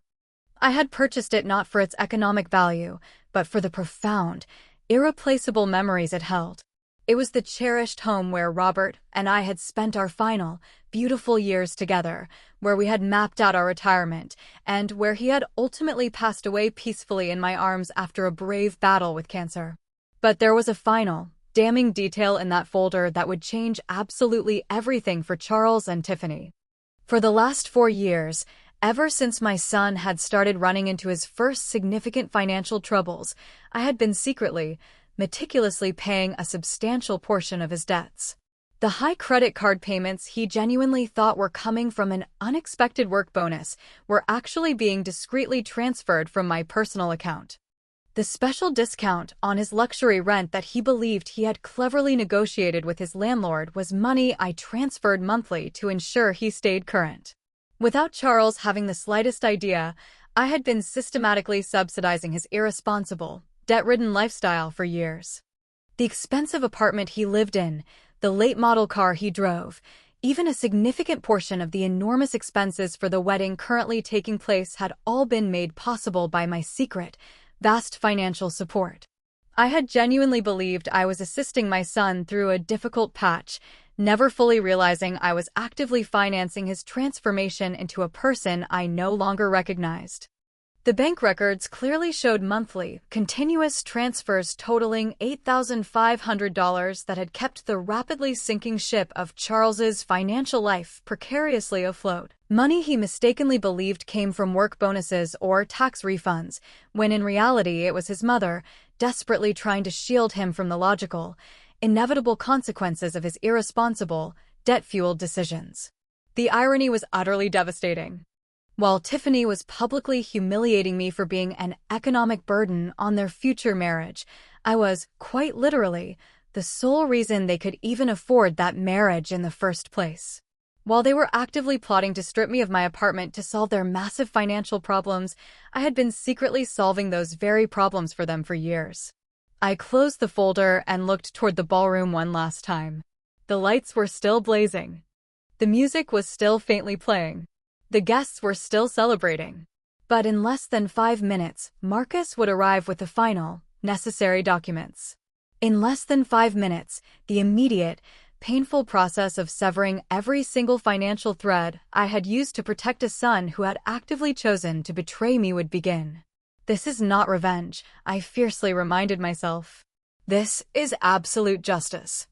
I had purchased it not for its economic value, but for the profound, irreplaceable memories it held. It was the cherished home where Robert and I had spent our final, beautiful years together, where we had mapped out our retirement, and where he had ultimately passed away peacefully in my arms after a brave battle with cancer. But there was a final, damning detail in that folder that would change absolutely everything for Charles and Tiffany. For the last 4 years, ever since my son had started running into his first significant financial troubles, I had been secretly, meticulously paying a substantial portion of his debts. The high credit card payments he genuinely thought were coming from an unexpected work bonus were actually being discreetly transferred from my personal account. The special discount on his luxury rent that he believed he had cleverly negotiated with his landlord was money I transferred monthly to ensure he stayed current. Without Charles having the slightest idea, I had been systematically subsidizing his irresponsible, debt-ridden lifestyle for years. The expensive apartment he lived in, the late-model car he drove, even a significant portion of the enormous expenses for the wedding currently taking place had all been made possible by my secret, vast financial support. I had genuinely believed I was assisting my son through a difficult patch, never fully realizing I was actively financing his transformation into a person I no longer recognized. The bank records clearly showed monthly, continuous transfers totaling $8,500 that had kept the rapidly sinking ship of Charles's financial life precariously afloat. Money he mistakenly believed came from work bonuses or tax refunds, when in reality it was his mother, desperately trying to shield him from the logical, inevitable consequences of his irresponsible, debt-fueled decisions. The irony was utterly devastating. While Tiffany was publicly humiliating me for being an economic burden on their future marriage, I was, quite literally, the sole reason they could even afford that marriage in the first place. While they were actively plotting to strip me of my apartment to solve their massive financial problems, I had been secretly solving those very problems for them for years. I closed the folder and looked toward the ballroom one last time. The lights were still blazing. The music was still faintly playing. The guests were still celebrating. But in less than 5 minutes, Marcus would arrive with the final, necessary documents. In less than 5 minutes, the immediate, painful process of severing every single financial thread I had used to protect a son who had actively chosen to betray me would begin. This is not revenge, I fiercely reminded myself. This is absolute justice.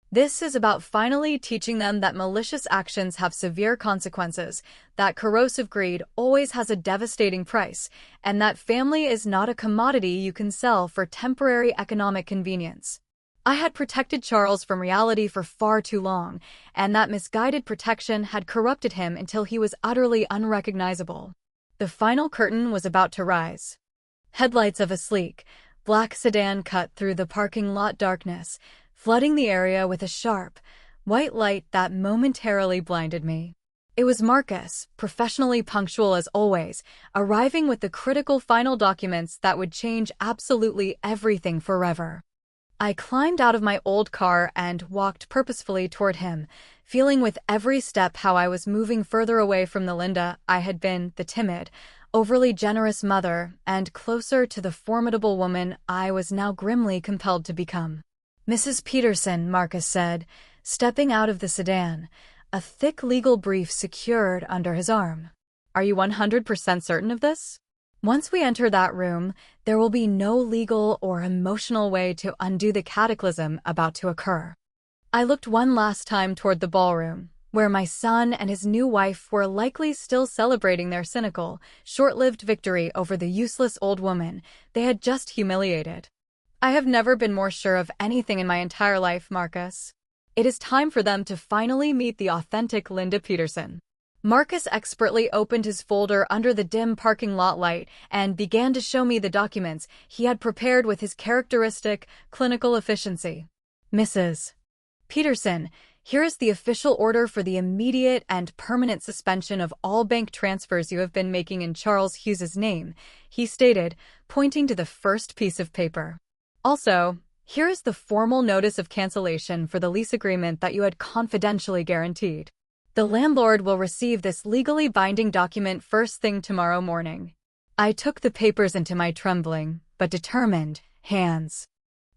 This is about finally teaching them that malicious actions have severe consequences, that corrosive greed always has a devastating price, and that family is not a commodity you can sell for temporary economic convenience. I had protected Charles from reality for far too long, and that misguided protection had corrupted him until he was utterly unrecognizable. The final curtain was about to rise. Headlights of a sleek, black sedan cut through the parking lot darkness, flooding the area with a sharp, white light that momentarily blinded me. It was Marcus, professionally punctual as always, arriving with the critical final documents that would change absolutely everything forever. I climbed out of my old car and walked purposefully toward him, feeling with every step how I was moving further away from the Linda I had been, the timid, overly generous mother, and closer to the formidable woman I was now grimly compelled to become. Mrs. Peterson, Marcus said, stepping out of the sedan, a thick legal brief secured under his arm. Are you 100% certain of this? Once we enter that room, there will be no legal or emotional way to undo the cataclysm about to occur. I looked one last time toward the ballroom, where my son and his new wife were likely still celebrating their cynical, short-lived victory over the useless old woman they had just humiliated. I have never been more sure of anything in my entire life, Marcus. It is time for them to finally meet the authentic Linda Peterson. Marcus expertly opened his folder under the dim parking lot light and began to show me the documents he had prepared with his characteristic, clinical efficiency. Mrs. Peterson, here is the official order for the immediate and permanent suspension of all bank transfers you have been making in Charles Hughes's name, he stated, pointing to the first piece of paper. Also, here is the formal notice of cancellation for the lease agreement that you had confidentially guaranteed. The landlord will receive this legally binding document first thing tomorrow morning. I took the papers into my trembling, but determined, hands.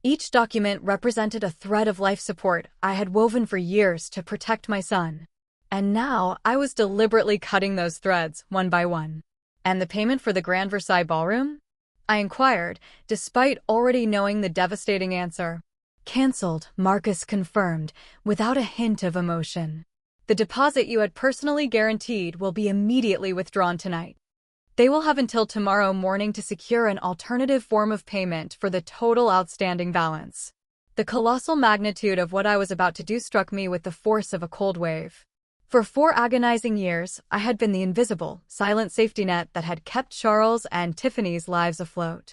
Each document represented a thread of life support I had woven for years to protect my son. And now I was deliberately cutting those threads one by one. And the payment for the Grand Versailles Ballroom? I inquired, despite already knowing the devastating answer. Cancelled, Marcus confirmed, without a hint of emotion. The deposit you had personally guaranteed will be immediately withdrawn tonight. They will have until tomorrow morning to secure an alternative form of payment for the total outstanding balance. The colossal magnitude of what I was about to do struck me with the force of a cold wave. For 4 agonizing years, I had been the invisible, silent safety net that had kept Charles and Tiffany's lives afloat.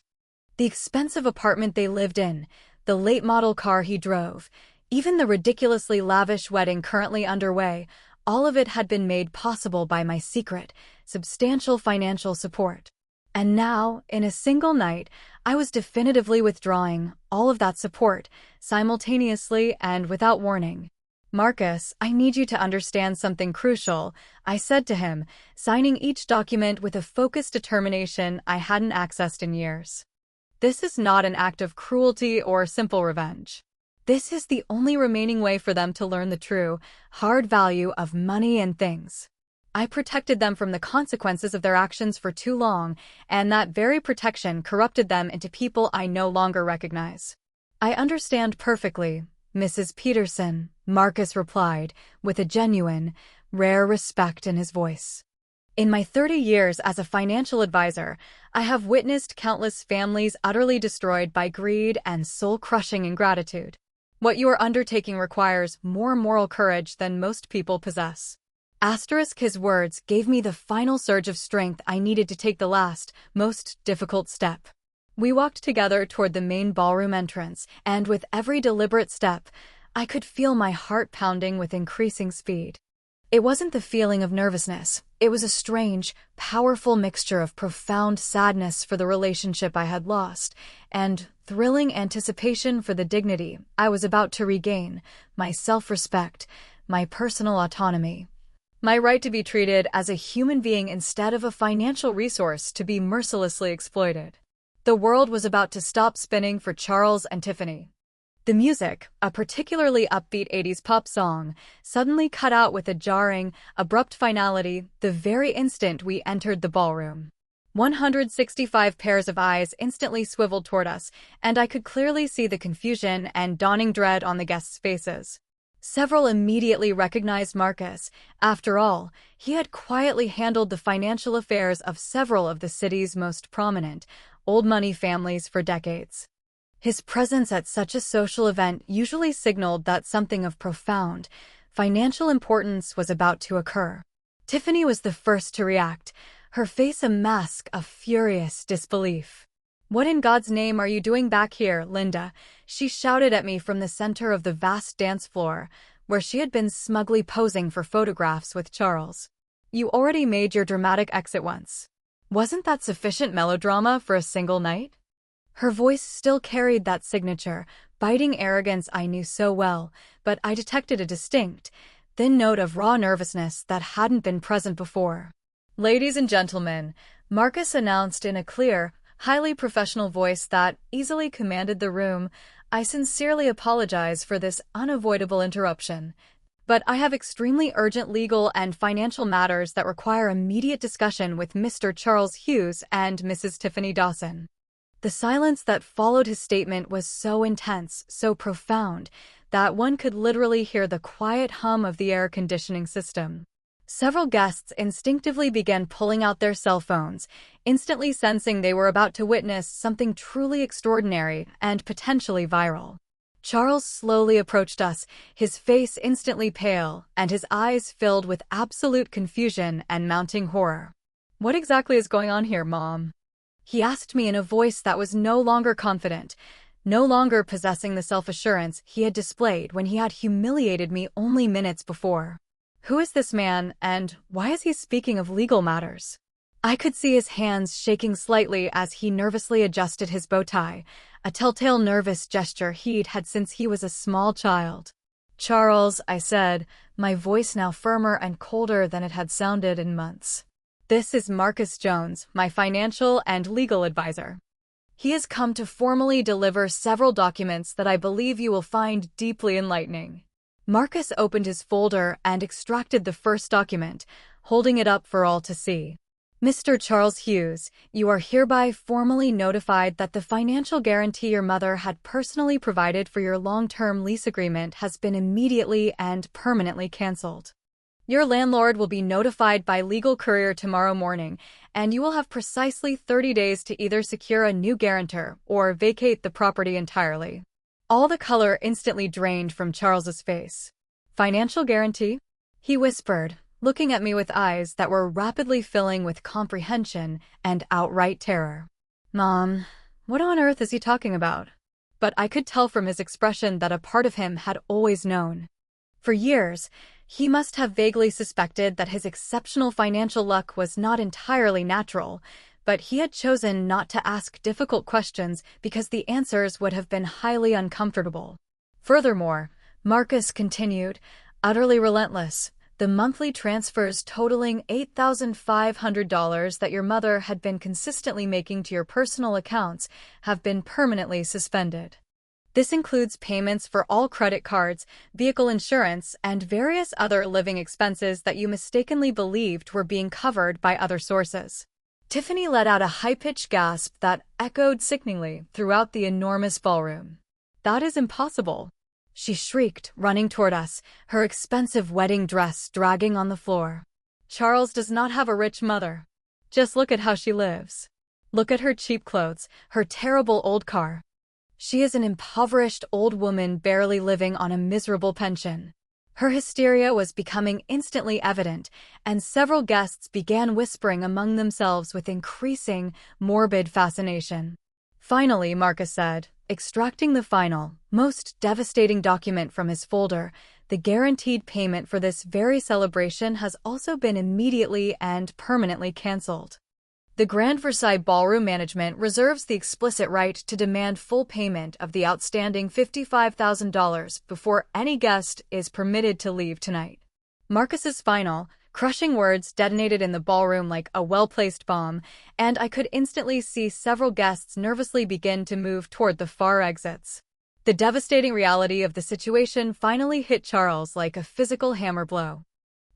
The expensive apartment they lived in, the late-model car he drove, even the ridiculously lavish wedding currently underway, all of it had been made possible by my secret, substantial financial support. And now, in a single night, I was definitively withdrawing all of that support, simultaneously and without warning. Marcus, I need you to understand something crucial, I said to him, signing each document with a focused determination I hadn't accessed in years. This is not an act of cruelty or simple revenge. This is the only remaining way for them to learn the true, hard value of money and things. I protected them from the consequences of their actions for too long, and that very protection corrupted them into people I no longer recognize. I understand perfectly, Mrs. Peterson, Marcus replied, with a genuine, rare respect in his voice. In my 30 years as a financial advisor, I have witnessed countless families utterly destroyed by greed and soul-crushing ingratitude. What you are undertaking requires more moral courage than most people possess. His words gave me the final surge of strength I needed to take the last, most difficult step. We walked together toward the main ballroom entrance, and with every deliberate step, I could feel my heart pounding with increasing speed. It wasn't the feeling of nervousness. It was a strange, powerful mixture of profound sadness for the relationship I had lost, and thrilling anticipation for the dignity I was about to regain, my self-respect, my personal autonomy. My right to be treated as a human being instead of a financial resource to be mercilessly exploited. The world was about to stop spinning for Charles and Tiffany. The music, a particularly upbeat 80s pop song, suddenly cut out with a jarring, abrupt finality the very instant we entered the ballroom. 165 pairs of eyes instantly swiveled toward us, and I could clearly see the confusion and dawning dread on the guests' faces. Several immediately recognized Marcus. After all, he had quietly handled the financial affairs of several of the city's most prominent, old-money families for decades. His presence at such a social event usually signaled that something of profound, financial importance was about to occur. Tiffany was the first to react, her face a mask of furious disbelief. "What in God's name are you doing back here, Linda?" she shouted at me from the center of the vast dance floor, where she had been smugly posing for photographs with Charles. "You already made your dramatic exit once. Wasn't that sufficient melodrama for a single night?" Her voice still carried that signature, biting arrogance I knew so well, but I detected a distinct, thin note of raw nervousness that hadn't been present before. "Ladies and gentlemen," Marcus announced in a clear, highly professional voice that easily commanded the room, "I sincerely apologize for this unavoidable interruption, but I have extremely urgent legal and financial matters that require immediate discussion with Mr. Charles Hughes and Mrs. Tiffany Dawson." The silence that followed his statement was so intense, so profound, that one could literally hear the quiet hum of the air conditioning system. Several guests instinctively began pulling out their cell phones, instantly sensing they were about to witness something truly extraordinary and potentially viral. Charles slowly approached us, his face instantly pale, and his eyes filled with absolute confusion and mounting horror. "What exactly is going on here, Mom?" he asked me in a voice that was no longer confident, no longer possessing the self-assurance he had displayed when he had humiliated me only minutes before. Who is this man, and why is he speaking of legal matters? I could see his hands shaking slightly as he nervously adjusted his bow tie, a telltale nervous gesture he'd had since he was a small child. "Charles," I said, my voice now firmer and colder than it had sounded in months. "This is Marcus Jones, my financial and legal advisor. He has come to formally deliver several documents that I believe you will find deeply enlightening." Marcus opened his folder and extracted the first document, holding it up for all to see. "Mr. Charles Hughes, you are hereby formally notified that the financial guarantee your mother had personally provided for your long-term lease agreement has been immediately and permanently canceled. Your landlord will be notified by legal courier tomorrow morning, and you will have precisely 30 days to either secure a new guarantor or vacate the property entirely." All the color instantly drained from Charles's face. "Financial guarantee?" he whispered, looking at me with eyes that were rapidly filling with comprehension and outright terror. "Mom, what on earth is he talking about?" But I could tell from his expression that a part of him had always known. For years, he must have vaguely suspected that his exceptional financial luck was not entirely natural, but he had chosen not to ask difficult questions because the answers would have been highly uncomfortable. Furthermore, Marcus continued, utterly relentless, the monthly transfers totaling $8,500 that your mother had been consistently making to your personal accounts have been permanently suspended. This includes payments for all credit cards, vehicle insurance, and various other living expenses that you mistakenly believed were being covered by other sources. Tiffany let out a high-pitched gasp that echoed sickeningly throughout the enormous ballroom. "That is impossible," she shrieked, running toward us, her expensive wedding dress dragging on the floor. "Charles does not have a rich mother. Just look at how she lives. Look at her cheap clothes, her terrible old car. She is an impoverished old woman barely living on a miserable pension." Her hysteria was becoming instantly evident, and several guests began whispering among themselves with increasing, morbid fascination. Finally, Marcus said, extracting the final, most devastating document from his folder, "The guaranteed payment for this very celebration has also been immediately and permanently canceled. The Grand Versailles Ballroom Management reserves the explicit right to demand full payment of the outstanding $55,000 before any guest is permitted to leave tonight." Marcus's final, crushing words detonated in the ballroom like a well-placed bomb, and I could instantly see several guests nervously begin to move toward the far exits. The devastating reality of the situation finally hit Charles like a physical hammer blow.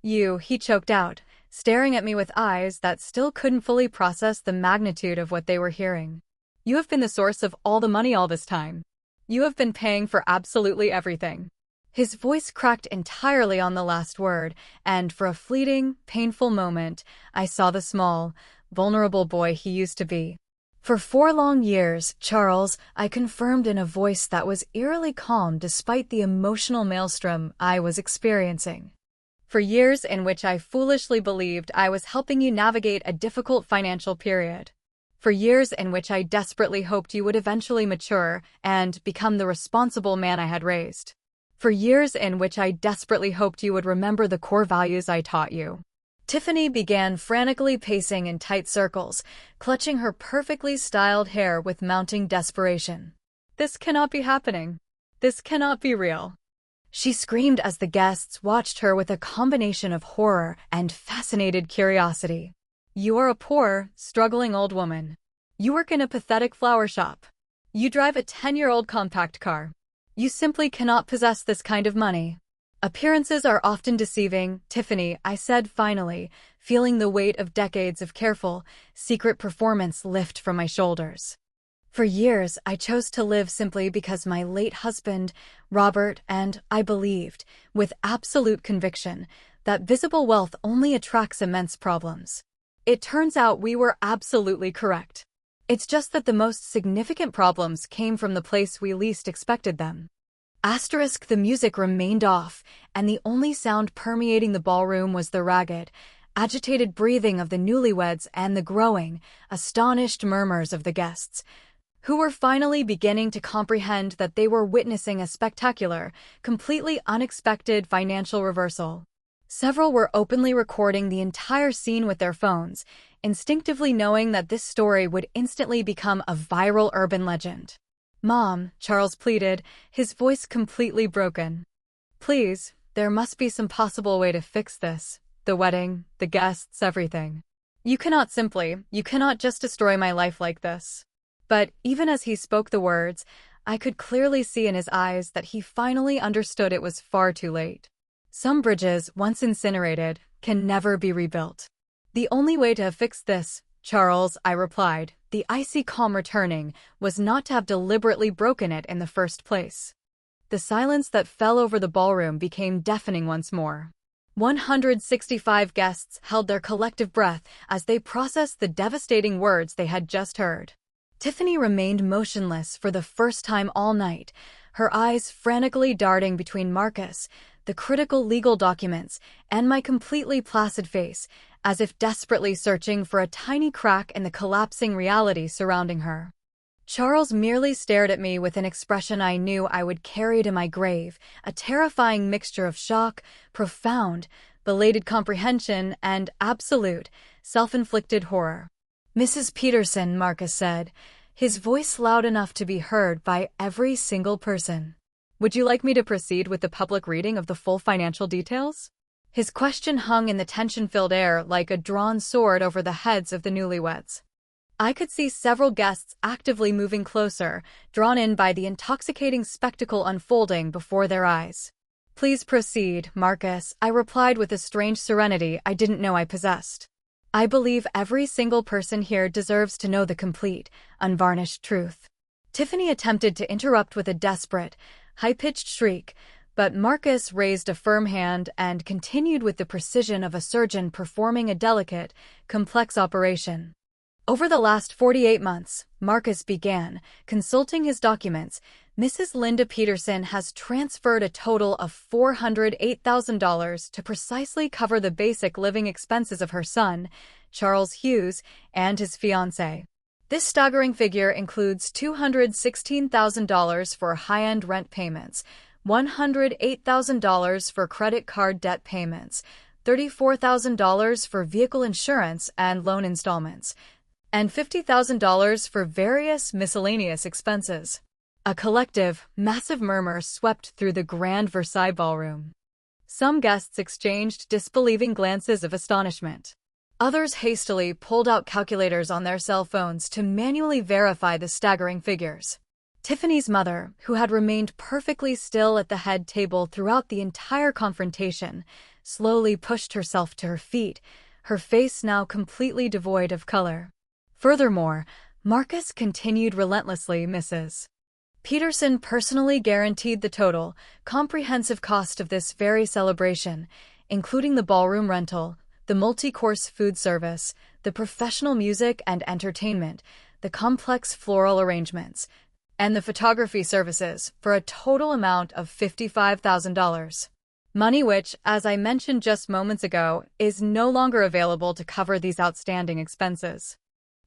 He choked out, staring at me with eyes that still couldn't fully process the magnitude of what they were hearing. "You have been the source of all the money all this time. You have been paying for absolutely everything." His voice cracked entirely on the last word, and for a fleeting, painful moment, I saw the small, vulnerable boy he used to be. "For 4 long years, Charles," I confirmed in a voice that was eerily calm despite the emotional maelstrom I was experiencing. "For years in which I foolishly believed I was helping you navigate a difficult financial period. For years in which I desperately hoped you would eventually mature and become the responsible man I had raised. For years in which I desperately hoped you would remember the core values I taught you." Tiffany began frantically pacing in tight circles, clutching her perfectly styled hair with mounting desperation. "This cannot be happening. This cannot be real," she screamed as the guests watched her with a combination of horror and fascinated curiosity. "You are a poor, struggling old woman. You work in a pathetic flower shop. You drive a 10-year-old compact car. You simply cannot possess this kind of money. Appearances are often deceiving, Tiffany," I said finally, feeling the weight of decades of careful, secret performance lift from my shoulders. For years, I chose to live simply because my late husband, Robert, and I believed, with absolute conviction, that visible wealth only attracts immense problems. It turns out we were absolutely correct. It's just that the most significant problems came from the place we least expected them. Asterisk, the music remained off, and the only sound permeating the ballroom was the ragged, agitated breathing of the newlyweds and the growing, astonished murmurs of the guests, who were finally beginning to comprehend that they were witnessing a spectacular, completely unexpected financial reversal. Several were openly recording the entire scene with their phones, instinctively knowing that this story would instantly become a viral urban legend. "Mom," Charles pleaded, his voice completely broken. "Please, there must be some possible way to fix this. The wedding, the guests, everything. You cannot just destroy my life like this." But even as he spoke the words, I could clearly see in his eyes that he finally understood it was far too late. Some bridges, once incinerated, can never be rebuilt. "The only way to fix this, Charles," I replied, the icy calm returning, "was not to have deliberately broken it in the first place." The silence that fell over the ballroom became deafening once more. 165 guests held their collective breath as they processed the devastating words they had just heard. Tiffany remained motionless for the first time all night, her eyes frantically darting between Marcus, the critical legal documents, and my completely placid face, as if desperately searching for a tiny crack in the collapsing reality surrounding her. Charles merely stared at me with an expression I knew I would carry to my grave, a terrifying mixture of shock, profound, belated comprehension, and absolute, self-inflicted horror. "Mrs. Peterson," Marcus said, his voice loud enough to be heard by every single person. "Would you like me to proceed with the public reading of the full financial details?" His question hung in the tension-filled air like a drawn sword over the heads of the newlyweds. I could see several guests actively moving closer, drawn in by the intoxicating spectacle unfolding before their eyes. "Please proceed, Marcus," I replied with a strange serenity I didn't know I possessed. "I believe every single person here deserves to know the complete, unvarnished truth." Tiffany attempted to interrupt with a desperate, high-pitched shriek, but Marcus raised a firm hand and continued with the precision of a surgeon performing a delicate, complex operation. "Over the last 48 months, Marcus began, consulting his documents, Mrs. Linda Peterson has transferred a total of $408,000 to precisely cover the basic living expenses of her son, Charles Hughes, and his fiancée. This staggering figure includes $216,000 for high-end rent payments, $108,000 for credit card debt payments, $34,000 for vehicle insurance and loan installments, and $50,000 for various miscellaneous expenses." A collective, massive murmur swept through the grand Versailles ballroom. Some guests exchanged disbelieving glances of astonishment. Others hastily pulled out calculators on their cell phones to manually verify the staggering figures. Tiffany's mother, who had remained perfectly still at the head table throughout the entire confrontation, slowly pushed herself to her feet, her face now completely devoid of color. Furthermore, Marcus continued relentlessly, "Mrs. Peterson personally guaranteed the total, comprehensive cost of this very celebration, including the ballroom rental, the multi-course food service, the professional music and entertainment, the complex floral arrangements, and the photography services, for a total amount of $55,000. Money which, as I mentioned just moments ago, is no longer available to cover these outstanding expenses."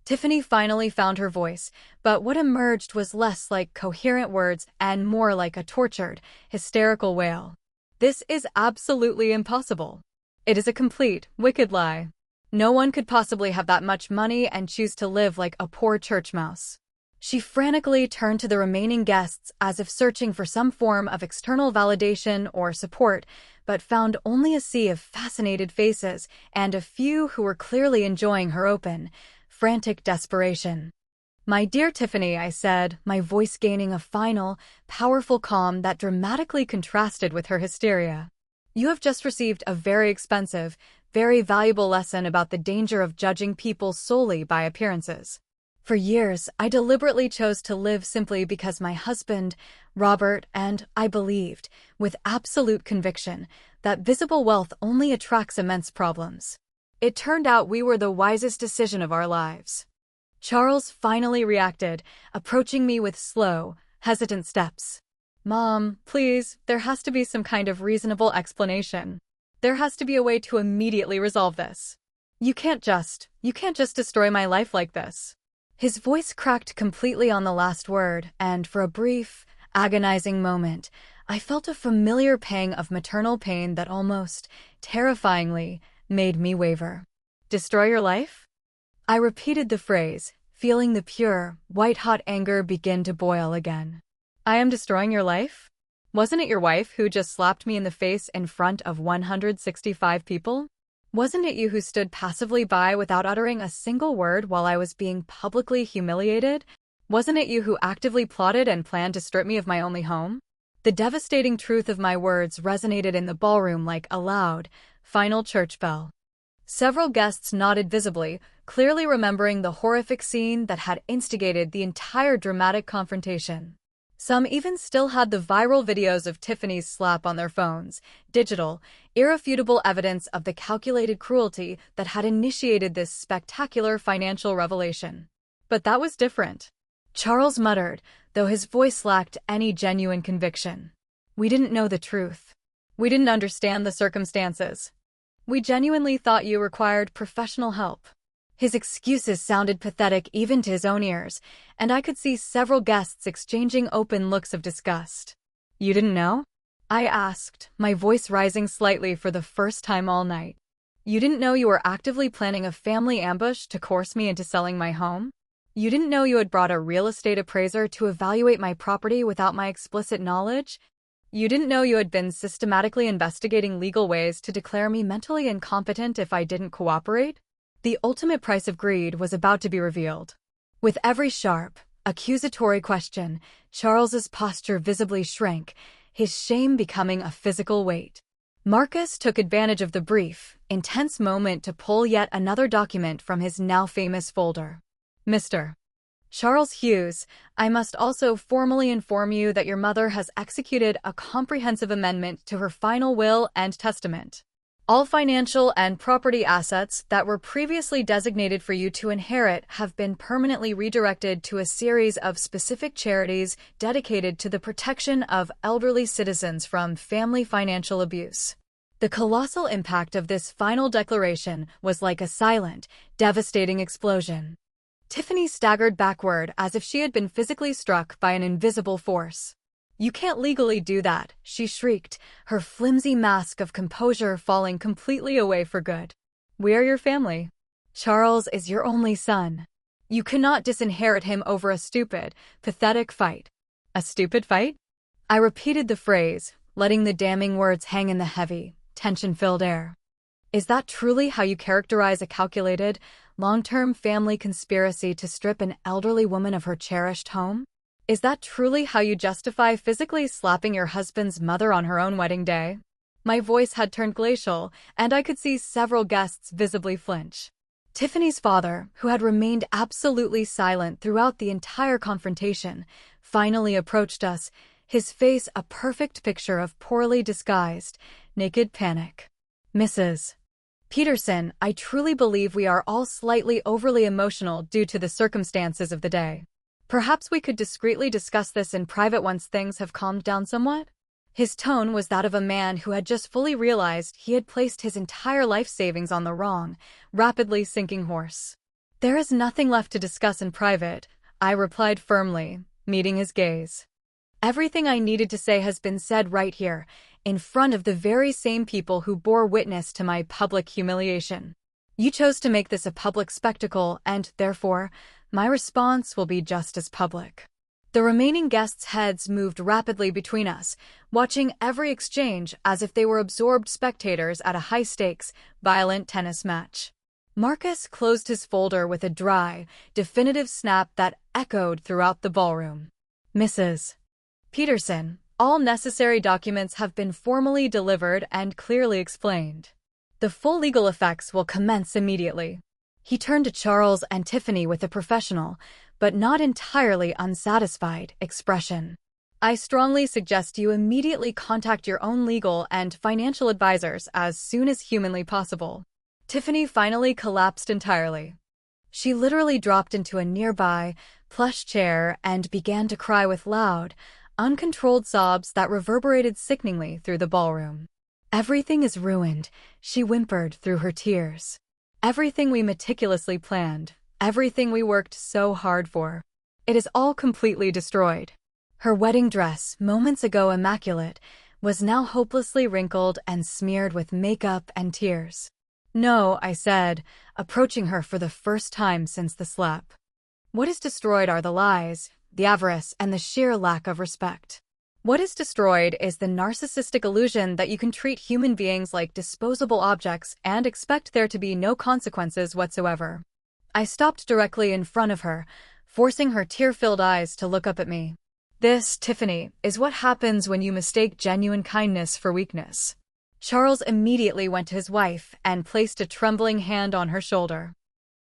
Tiffany finally found her voice, but what emerged was less like coherent words and more like a tortured, hysterical wail. "This is absolutely impossible. It is a complete, wicked lie. No one could possibly have that much money and choose to live like a poor church mouse." She frantically turned to the remaining guests as if searching for some form of external validation or support, but found only a sea of fascinated faces and a few who were clearly enjoying her open, frantic desperation. "My dear Tiffany," I said, my voice gaining a final, powerful calm that dramatically contrasted with her hysteria. "You have just received a very expensive, very valuable lesson about the danger of judging people solely by appearances. For years, I deliberately chose to live simply because my husband, Robert, and I believed, with absolute conviction, that visible wealth only attracts immense problems. It turned out we were the wisest decision of our lives. Charles finally reacted, approaching me with slow, hesitant steps. Mom, please, there has to be some kind of reasonable explanation. There has to be a way to immediately resolve this. You can't just destroy my life like this. His voice cracked completely on the last word, and for a brief, agonizing moment, I felt a familiar pang of maternal pain that almost, terrifyingly, made me waver. Destroy your life? I repeated the phrase, feeling the pure, white-hot anger begin to boil again. I am destroying your life? Wasn't it your wife who just slapped me in the face in front of 165 people? Wasn't it you who stood passively by without uttering a single word while I was being publicly humiliated? Wasn't it you who actively plotted and planned to strip me of my only home? The devastating truth of my words resonated in the ballroom like a loud, final church bell. Several guests nodded visibly, clearly remembering the horrific scene that had instigated the entire dramatic confrontation. Some even still had the viral videos of Tiffany's slap on their phones, digital, irrefutable evidence of the calculated cruelty that had initiated this spectacular financial revelation. But that was different. Charles muttered, though his voice lacked any genuine conviction. We didn't know the truth. We didn't understand the circumstances. We genuinely thought you required professional help. His excuses sounded pathetic even to his own ears, and I could see several guests exchanging open looks of disgust. You didn't know? I asked, my voice rising slightly for the first time all night. You didn't know you were actively planning a family ambush to coerce me into selling my home? You didn't know you had brought a real estate appraiser to evaluate my property without my explicit knowledge? You didn't know you had been systematically investigating legal ways to declare me mentally incompetent if I didn't cooperate? The ultimate price of greed was about to be revealed. With every sharp, accusatory question, Charles's posture visibly shrank, his shame becoming a physical weight. Marcus took advantage of the brief, intense moment to pull yet another document from his now famous folder. Mr. Charles Hughes, I must also formally inform you that your mother has executed a comprehensive amendment to her final will and testament. All financial and property assets that were previously designated for you to inherit have been permanently redirected to a series of specific charities dedicated to the protection of elderly citizens from family financial abuse. The colossal impact of this final declaration was like a silent, devastating explosion. Tiffany staggered backward as if she had been physically struck by an invisible force. You can't legally do that, she shrieked, her flimsy mask of composure falling completely away for good. We are your family. Charles is your only son. You cannot disinherit him over a stupid, pathetic fight. A stupid fight? I repeated the phrase, letting the damning words hang in the heavy, tension-filled air. Is that truly how you characterize a calculated, long-term family conspiracy to strip an elderly woman of her cherished home? Is that truly how you justify physically slapping your husband's mother on her own wedding day? My voice had turned glacial, and I could see several guests visibly flinch. Tiffany's father, who had remained absolutely silent throughout the entire confrontation, finally approached us, his face a perfect picture of poorly disguised, naked panic. Mrs. Peterson, I truly believe we are all slightly overly emotional due to the circumstances of the day. Perhaps we could discreetly discuss this in private once things have calmed down somewhat? His tone was that of a man who had just fully realized he had placed his entire life savings on the wrong, rapidly sinking horse. There is nothing left to discuss in private, I replied firmly, meeting his gaze. Everything I needed to say has been said right here, in front of the very same people who bore witness to my public humiliation. You chose to make this a public spectacle, and, therefore, my response will be just as public. The remaining guests' heads moved rapidly between us, watching every exchange as if they were absorbed spectators at a high-stakes, violent tennis match. Marcus closed his folder with a dry, definitive snap that echoed throughout the ballroom. Mrs. Peterson, all necessary documents have been formally delivered and clearly explained. The full legal effects will commence immediately. He turned to Charles and Tiffany with a professional, but not entirely unsatisfied, expression. I strongly suggest you immediately contact your own legal and financial advisors as soon as humanly possible. Tiffany finally collapsed entirely. She literally dropped into a nearby, plush chair and began to cry with loud, uncontrolled sobs that reverberated sickeningly through the ballroom. Everything is ruined, she whimpered through her tears. Everything we meticulously planned, everything we worked so hard for. It is all completely destroyed. Her wedding dress, moments ago immaculate, was now hopelessly wrinkled and smeared with makeup and tears. No, I said, approaching her for the first time since the slap. What is destroyed are the lies, the avarice, and the sheer lack of respect. What is destroyed is the narcissistic illusion that you can treat human beings like disposable objects and expect there to be no consequences whatsoever. I stopped directly in front of her, forcing her tear-filled eyes to look up at me. This, Tiffany, is what happens when you mistake genuine kindness for weakness. Charles immediately went to his wife and placed a trembling hand on her shoulder.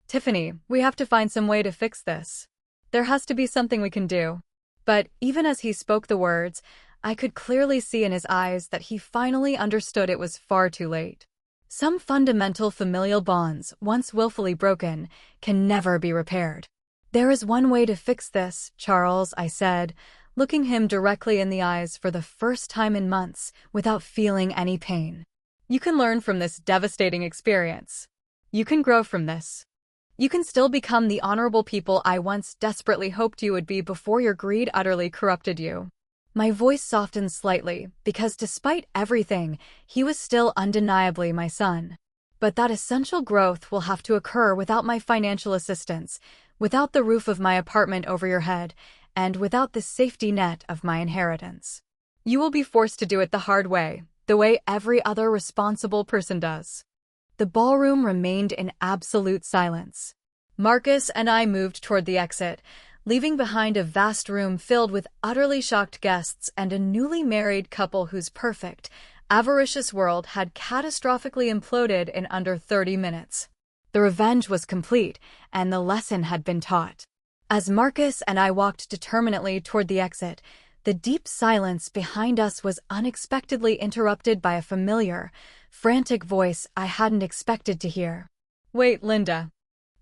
Tiffany, we have to find some way to fix this. There has to be something we can do. But even as he spoke the words, I could clearly see in his eyes that he finally understood it was far too late. Some fundamental familial bonds, once willfully broken, can never be repaired. There is one way to fix this, Charles, I said, looking him directly in the eyes for the first time in months without feeling any pain. You can learn from this devastating experience. You can grow from this. You can still become the honorable people I once desperately hoped you would be before your greed utterly corrupted you. My voice softened slightly, because despite everything, he was still undeniably my son. But that essential growth will have to occur without my financial assistance, without the roof of my apartment over your head, and without the safety net of my inheritance. You will be forced to do it the hard way, the way every other responsible person does. The ballroom remained in absolute silence. Marcus and I moved toward the exit, leaving behind a vast room filled with utterly shocked guests and a newly married couple whose perfect, avaricious world had catastrophically imploded in under 30 minutes. The revenge was complete, and the lesson had been taught. As Marcus and I walked determinately toward the exit, the deep silence behind us was unexpectedly interrupted by a familiar, frantic voice I hadn't expected to hear. Wait, Linda.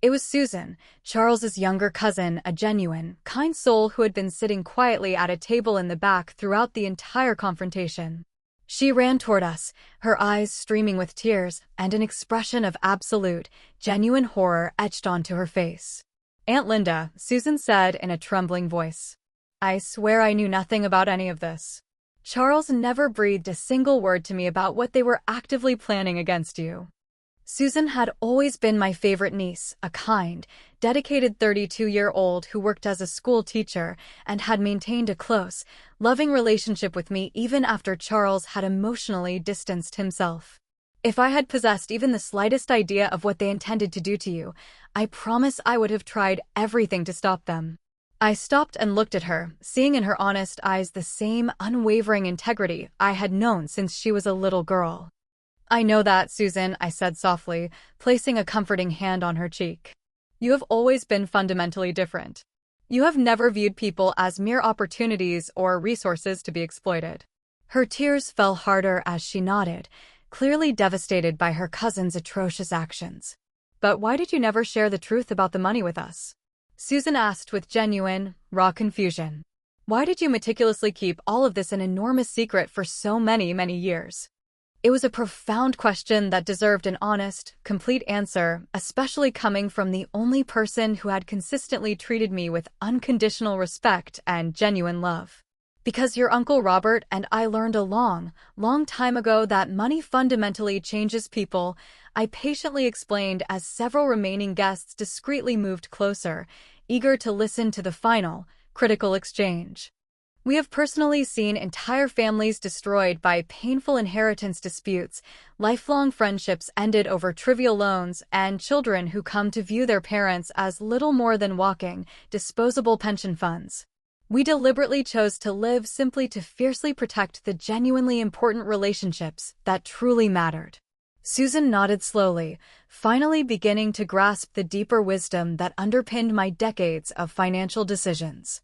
It was Susan, Charles's younger cousin, a genuine, kind soul who had been sitting quietly at a table in the back throughout the entire confrontation. She ran toward us, her eyes streaming with tears and an expression of absolute, genuine horror etched onto her face. Aunt Linda, Susan said in a trembling voice. I swear I knew nothing about any of this. Charles never breathed a single word to me about what they were actively planning against you. Susan had always been my favorite niece, a kind, dedicated 32-year-old who worked as a school teacher and had maintained a close, loving relationship with me even after Charles had emotionally distanced himself. If I had possessed even the slightest idea of what they intended to do to you, I promise I would have tried everything to stop them. I stopped and looked at her, seeing in her honest eyes the same unwavering integrity I had known since she was a little girl. I know that, Susan, I said softly, placing a comforting hand on her cheek. You have always been fundamentally different. You have never viewed people as mere opportunities or resources to be exploited. Her tears fell harder as she nodded, clearly devastated by her cousin's atrocious actions. But why did you never share the truth about the money with us? Susan asked with genuine, raw confusion. Why did you meticulously keep all of this an enormous secret for so many, many years? It was a profound question that deserved an honest, complete answer, especially coming from the only person who had consistently treated me with unconditional respect and genuine love. Because your Uncle Robert and I learned a long, long time ago that money fundamentally changes people, I patiently explained as several remaining guests discreetly moved closer, eager to listen to the final, critical exchange. We have personally seen entire families destroyed by painful inheritance disputes, lifelong friendships ended over trivial loans, and children who come to view their parents as little more than walking, disposable pension funds. We deliberately chose to live simply to fiercely protect the genuinely important relationships that truly mattered. Susan nodded slowly, finally beginning to grasp the deeper wisdom that underpinned my decades of financial decisions.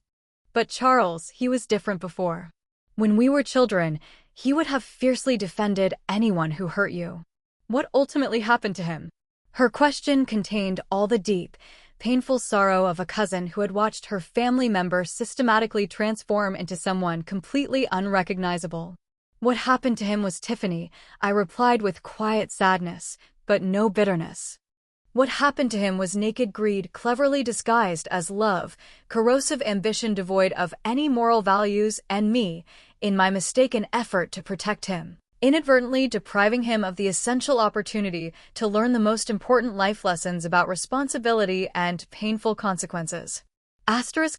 But Charles, he was different before. When we were children, he would have fiercely defended anyone who hurt you. What ultimately happened to him? Her question contained all the deep, painful sorrow of a cousin who had watched her family member systematically transform into someone completely unrecognizable. What happened to him was Tiffany, I replied with quiet sadness, but no bitterness. What happened to him was naked greed cleverly disguised as love, corrosive ambition devoid of any moral values, and me, in my mistaken effort to protect him, inadvertently depriving him of the essential opportunity to learn the most important life lessons about responsibility and painful consequences.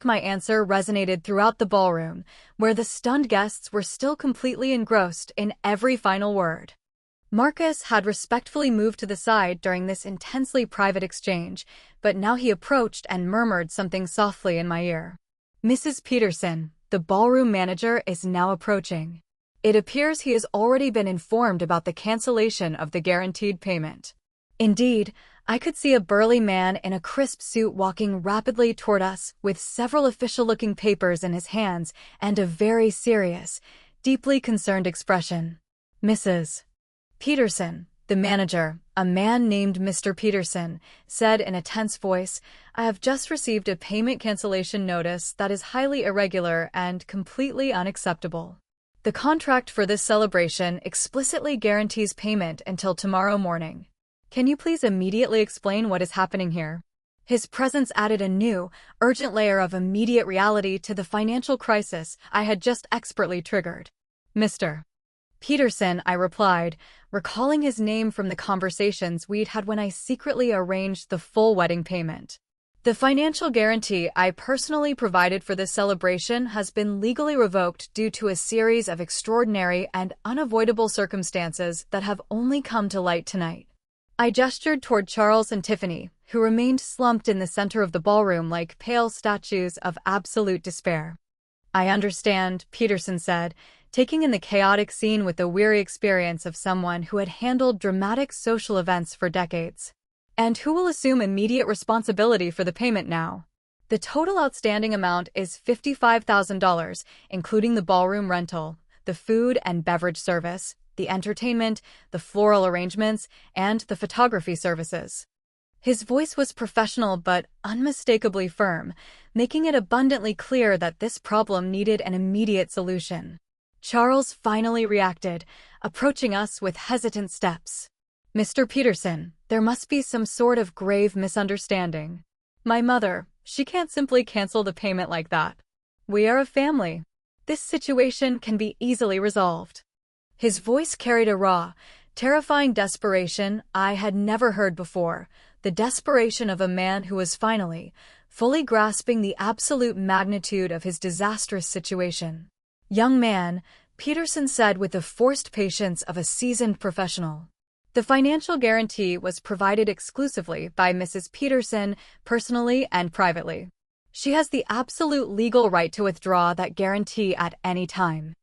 My answer resonated throughout the ballroom, where the stunned guests were still completely engrossed in every final word. Marcus had respectfully moved to the side during this intensely private exchange, but now he approached and murmured something softly in my ear. "Mrs. Peterson, the ballroom manager is now approaching. It appears he has already been informed about the cancellation of the guaranteed payment." Indeed, I could see a burly man in a crisp suit walking rapidly toward us with several official-looking papers in his hands and a very serious, deeply concerned expression. "Mrs. Peterson," the manager, a man named Mr. Peterson, said in a tense voice, "I have just received a payment cancellation notice that is highly irregular and completely unacceptable. The contract for this celebration explicitly guarantees payment until tomorrow morning. Can you please immediately explain what is happening here?" His presence added a new, urgent layer of immediate reality to the financial crisis I had just expertly triggered. "Mr. Peterson," I replied, recalling his name from the conversations we'd had when I secretly arranged the full wedding payment. "The financial guarantee I personally provided for this celebration has been legally revoked due to a series of extraordinary and unavoidable circumstances that have only come to light tonight." I gestured toward Charles and Tiffany, who remained slumped in the center of the ballroom like pale statues of absolute despair. "I understand," Peterson said, taking in the chaotic scene with the weary experience of someone who had handled dramatic social events for decades. "And who will assume immediate responsibility for the payment now?" "The total outstanding amount is $55,000, including the ballroom rental, the food and beverage service, the entertainment, the floral arrangements, and the photography services." His voice was professional but unmistakably firm, making it abundantly clear that this problem needed an immediate solution. Charles finally reacted, approaching us with hesitant steps. "Mr. Peterson, there must be some sort of grave misunderstanding. My mother, she can't simply cancel the payment like that. We are a family. This situation can be easily resolved." His voice carried a raw, terrifying desperation I had never heard before, the desperation of a man who was finally, fully grasping the absolute magnitude of his disastrous situation. "Young man," Peterson said with the forced patience of a seasoned professional, "the financial guarantee was provided exclusively by Mrs. Peterson, personally and privately. She has the absolute legal right to withdraw that guarantee at any time.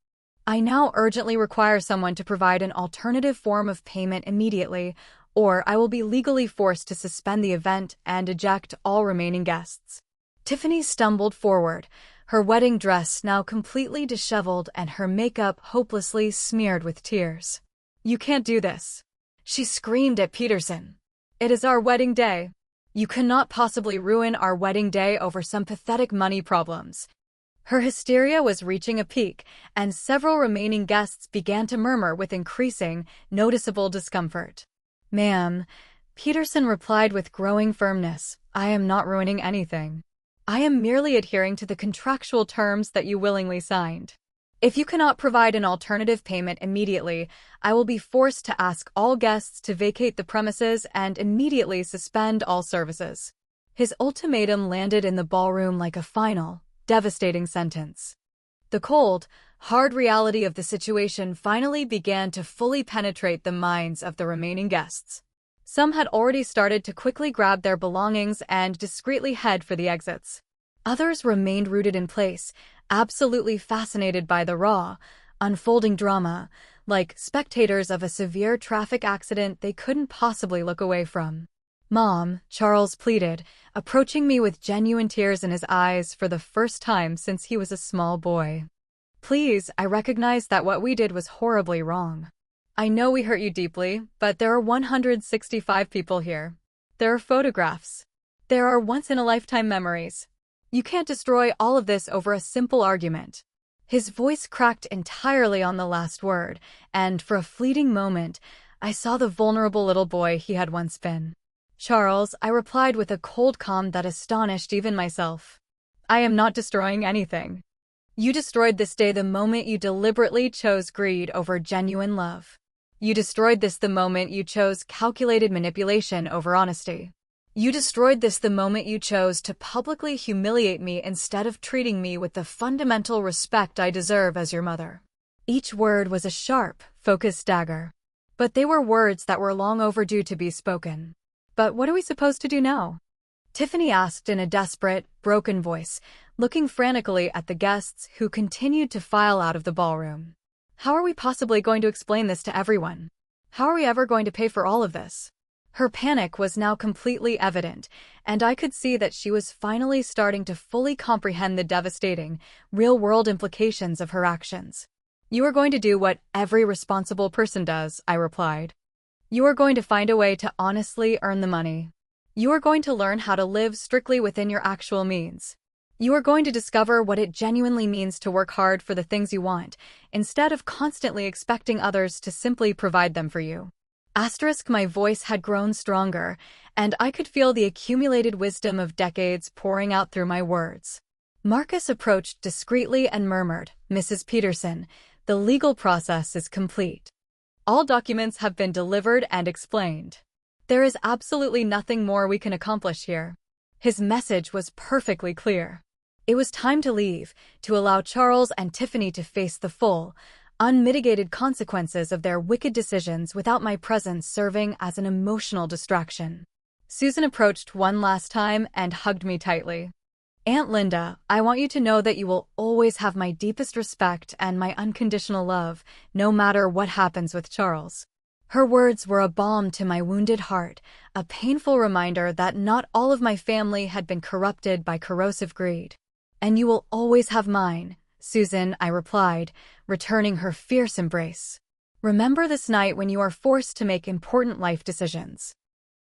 I now urgently require someone to provide an alternative form of payment immediately, or I will be legally forced to suspend the event and eject all remaining guests." Tiffany stumbled forward, her wedding dress now completely disheveled and her makeup hopelessly smeared with tears. "You can't do this," she screamed at Peterson. "It is our wedding day. You cannot possibly ruin our wedding day over some pathetic money problems." Her hysteria was reaching a peak, and several remaining guests began to murmur with increasing, noticeable discomfort. "Ma'am," Peterson replied with growing firmness, "I am not ruining anything. I am merely adhering to the contractual terms that you willingly signed. If you cannot provide an alternative payment immediately, I will be forced to ask all guests to vacate the premises and immediately suspend all services." His ultimatum landed in the ballroom like a final, devastating sentence. The cold, hard reality of the situation finally began to fully penetrate the minds of the remaining guests. Some had already started to quickly grab their belongings and discreetly head for the exits. Others remained rooted in place, absolutely fascinated by the raw, unfolding drama, like spectators of a severe traffic accident they couldn't possibly look away from. "Mom," Charles pleaded, approaching me with genuine tears in his eyes for the first time since he was a small boy. "Please, I recognize that what we did was horribly wrong. I know we hurt you deeply, but there are 165 people here. There are photographs. There are once-in-a-lifetime memories. You can't destroy all of this over a simple argument." His voice cracked entirely on the last word, and for a fleeting moment, I saw the vulnerable little boy he had once been. "Charles," I replied with a cold calm that astonished even myself. "I am not destroying anything. You destroyed this day the moment you deliberately chose greed over genuine love. You destroyed this the moment you chose calculated manipulation over honesty. You destroyed this the moment you chose to publicly humiliate me instead of treating me with the fundamental respect I deserve as your mother." Each word was a sharp, focused dagger. But they were words that were long overdue to be spoken. "But what are we supposed to do now?" Tiffany asked in a desperate, broken voice, looking frantically at the guests who continued to file out of the ballroom. "How are we possibly going to explain this to everyone? How are we ever going to pay for all of this?" Her panic was now completely evident, and I could see that she was finally starting to fully comprehend the devastating, real-world implications of her actions. "You are going to do what every responsible person does," I replied. "You are going to find a way to honestly earn the money. You are going to learn how to live strictly within your actual means. You are going to discover what it genuinely means to work hard for the things you want, instead of constantly expecting others to simply provide them for you." My voice had grown stronger, and I could feel the accumulated wisdom of decades pouring out through my words. Marcus approached discreetly and murmured, "Mrs. Peterson, the legal process is complete. All documents have been delivered and explained. There is absolutely nothing more we can accomplish here." His message was perfectly clear. It was time to leave, to allow Charles and Tiffany to face the full, unmitigated consequences of their wicked decisions without my presence serving as an emotional distraction. Susan approached one last time and hugged me tightly. "Aunt Linda, I want you to know that you will always have my deepest respect and my unconditional love, no matter what happens with Charles." Her words were a balm to my wounded heart, a painful reminder that not all of my family had been corrupted by corrosive greed. "And you will always have mine, Susan," I replied, returning her fierce embrace. "Remember this night when you are forced to make important life decisions.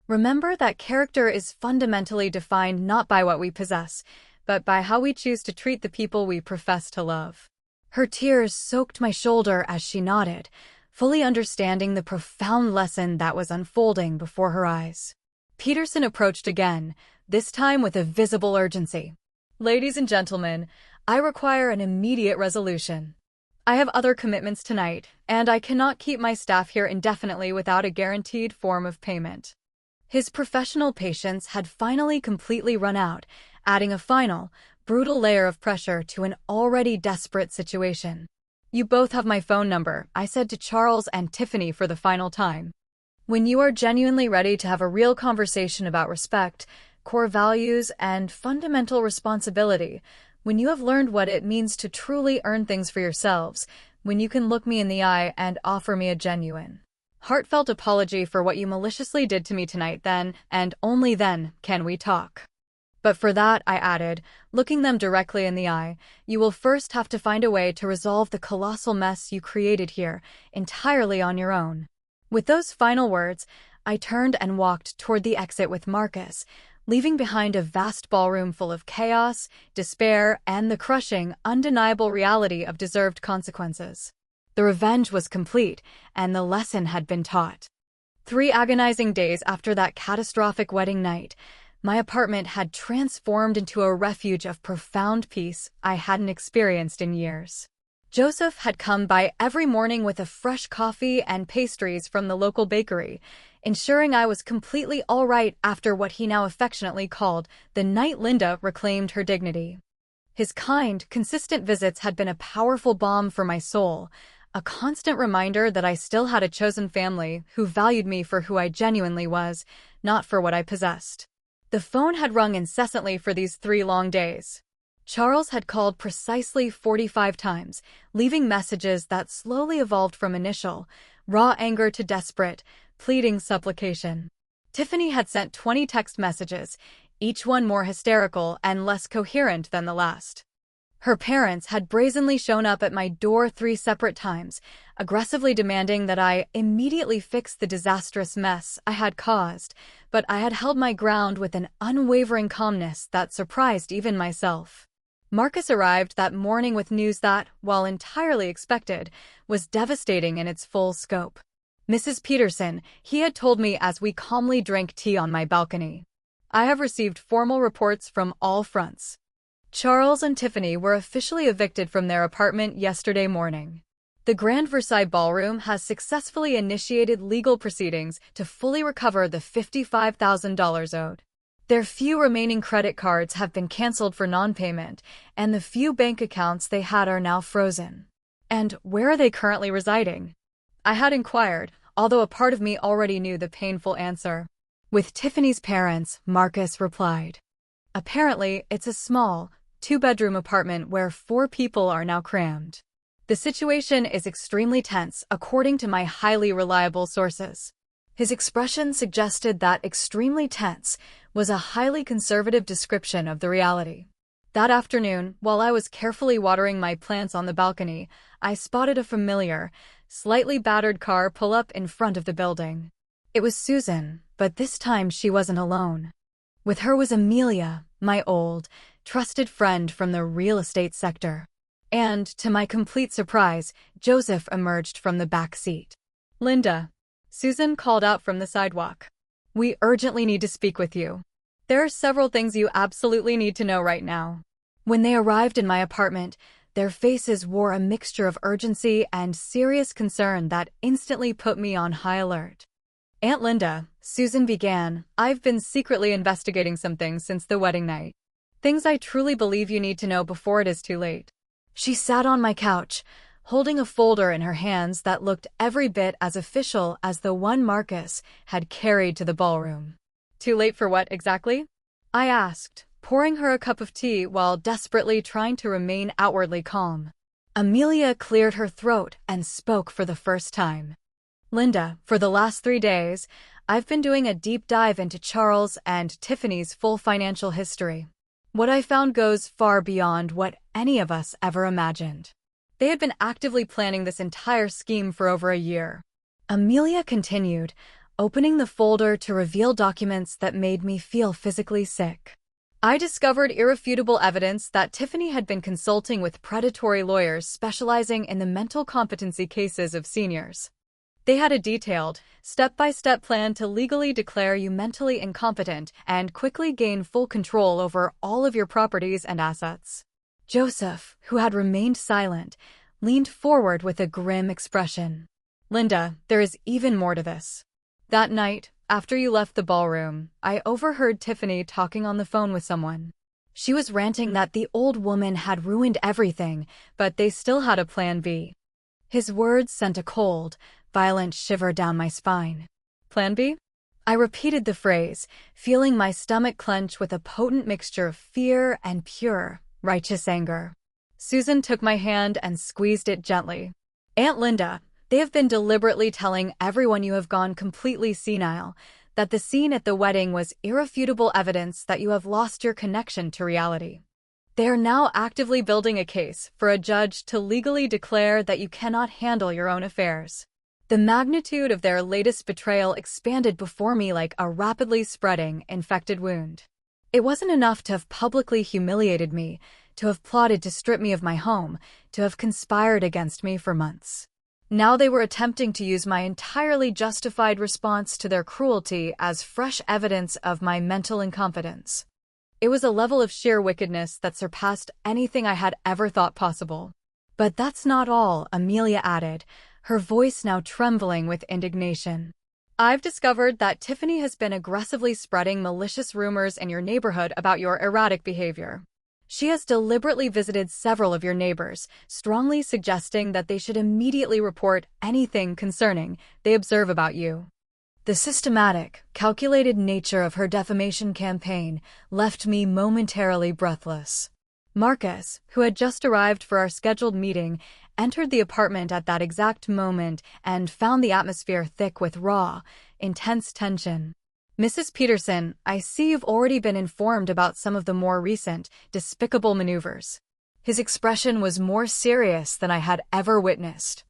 Remember that character is fundamentally defined not by what we possess, but by how we choose to treat the people we profess to love." Her tears soaked my shoulder as she nodded, fully understanding the profound lesson that was unfolding before her eyes. Peterson approached again, this time with a visible urgency. "Ladies and gentlemen, I require an immediate resolution. I have other commitments tonight, and I cannot keep my staff here indefinitely without a guaranteed form of payment." His professional patience had finally completely run out, adding a final, brutal layer of pressure to an already desperate situation. "You both have my phone number," I said to Charles and Tiffany for the final time. "When you are genuinely ready to have a real conversation about respect, core values, and fundamental responsibility, when you have learned what it means to truly earn things for yourselves, when you can look me in the eye and offer me a genuine, heartfelt apology for what you maliciously did to me tonight, then, and only then, can we talk. But for that," I added, looking them directly in the eye, "you will first have to find a way to resolve the colossal mess you created here, entirely on your own." With those final words, I turned and walked toward the exit with Marcus, leaving behind a vast ballroom full of chaos, despair, and the crushing, undeniable reality of deserved consequences. The revenge was complete, and the lesson had been taught. 3 agonizing days after that catastrophic wedding night, my apartment had transformed into a refuge of profound peace I hadn't experienced in years. Joseph had come by every morning with a fresh coffee and pastries from the local bakery, ensuring I was completely all right after what he now affectionately called the night Linda reclaimed her dignity. His kind, consistent visits had been a powerful balm for my soul, a constant reminder that I still had a chosen family who valued me for who I genuinely was, not for what I possessed. The phone had rung incessantly for these 3 long days. Charles had called precisely 45 times, leaving messages that slowly evolved from initial, raw anger to desperate, pleading supplication. Tiffany had sent 20 text messages, each one more hysterical and less coherent than the last. Her parents had brazenly shown up at my door 3 separate times, aggressively demanding that I immediately fix the disastrous mess I had caused, but I had held my ground with an unwavering calmness that surprised even myself. Marcus arrived that morning with news that, while entirely expected, was devastating in its full scope. "Mrs. Peterson," he had told me as we calmly drank tea on my balcony, "I have received formal reports from all fronts. Charles and Tiffany were officially evicted from their apartment yesterday morning. The Grand Versailles Ballroom has successfully initiated legal proceedings to fully recover the $55,000 owed. Their few remaining credit cards have been canceled for non-payment, and the few bank accounts they had are now frozen." "And where are they currently residing?" I had inquired, although a part of me already knew the painful answer. "With Tiffany's parents," Marcus replied. "Apparently, it's a small, 2-bedroom apartment where 4 people are now crammed. The situation is extremely tense, according to my highly reliable sources." His expression suggested that extremely tense was a highly conservative description of the reality. That afternoon, while I was carefully watering my plants on the balcony, I spotted a familiar, slightly battered car pull up in front of the building. It was Susan, but this time she wasn't alone. With her was Amelia, my old, trusted friend from the real estate sector. And, to my complete surprise, Joseph emerged from the back seat. "Linda," Susan called out from the sidewalk, "we urgently need to speak with you. There are several things you absolutely need to know right now." When they arrived in my apartment, their faces wore a mixture of urgency and serious concern that instantly put me on high alert. "Aunt Linda," Susan began, "I've been secretly investigating some things since the wedding night. Things I truly believe you need to know before it is too late." She sat on my couch, holding a folder in her hands that looked every bit as official as the one Marcus had carried to the ballroom. "Too late for what exactly?" I asked, pouring her a cup of tea while desperately trying to remain outwardly calm. Amelia cleared her throat and spoke for the first time. "Linda, for the last 3 days, I've been doing a deep dive into Charles and Tiffany's full financial history. What I found goes far beyond what any of us ever imagined. They had been actively planning this entire scheme for over a year." Amelia continued, opening the folder to reveal documents that made me feel physically sick. "I discovered irrefutable evidence that Tiffany had been consulting with predatory lawyers specializing in the mental competency cases of seniors. They had a detailed, step-by-step plan to legally declare you mentally incompetent and quickly gain full control over all of your properties and assets." Joseph, who had remained silent, leaned forward with a grim expression. "Linda, there is even more to this. That night, after you left the ballroom, I overheard Tiffany talking on the phone with someone. She was ranting that the old woman had ruined everything, but they still had a plan B." His words sent a cold, violent shiver down my spine. "Plan B?" I repeated the phrase, feeling my stomach clench with a potent mixture of fear and pure, righteous anger. Susan took my hand and squeezed it gently. "Aunt Linda, they have been deliberately telling everyone you have gone completely senile, that the scene at the wedding was irrefutable evidence that you have lost your connection to reality. They are now actively building a case for a judge to legally declare that you cannot handle your own affairs." The magnitude of their latest betrayal expanded before me like a rapidly spreading, infected wound. It wasn't enough to have publicly humiliated me, to have plotted to strip me of my home, to have conspired against me for months. Now they were attempting to use my entirely justified response to their cruelty as fresh evidence of my mental incompetence. It was a level of sheer wickedness that surpassed anything I had ever thought possible. "But that's not all," Amelia added, her voice now trembling with indignation. "I've discovered that Tiffany has been aggressively spreading malicious rumors in your neighborhood about your erratic behavior. She has deliberately visited several of your neighbors, strongly suggesting that they should immediately report anything concerning they observe about you." The systematic, calculated nature of her defamation campaign left me momentarily breathless. Marcus, who had just arrived for our scheduled meeting, entered the apartment at that exact moment and found the atmosphere thick with raw, intense tension. "Mrs. Peterson, I see you've already been informed about some of the more recent, despicable maneuvers." His expression was more serious than I had ever witnessed.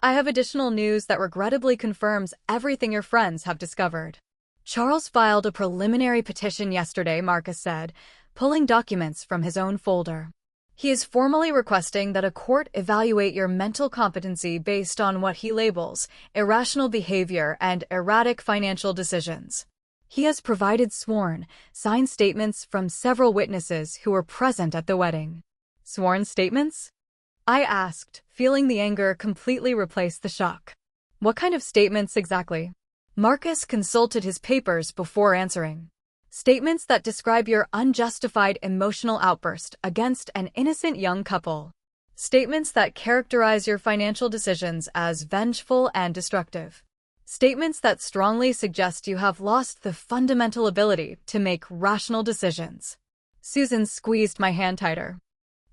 "I have additional news that regrettably confirms everything your friends have discovered." "Charles filed a preliminary petition yesterday," Marcus said, pulling documents from his own folder. "He is formally requesting that a court evaluate your mental competency based on what he labels irrational behavior and erratic financial decisions." He has provided sworn, signed statements from several witnesses who were present at the wedding. "Sworn statements?" I asked, feeling the anger completely replace the shock. "What kind of statements exactly?" Marcus consulted his papers before answering. "Statements that describe your unjustified emotional outburst against an innocent young couple. Statements that characterize your financial decisions as vengeful and destructive. Statements that strongly suggest you have lost the fundamental ability to make rational decisions." Susan squeezed my hand tighter.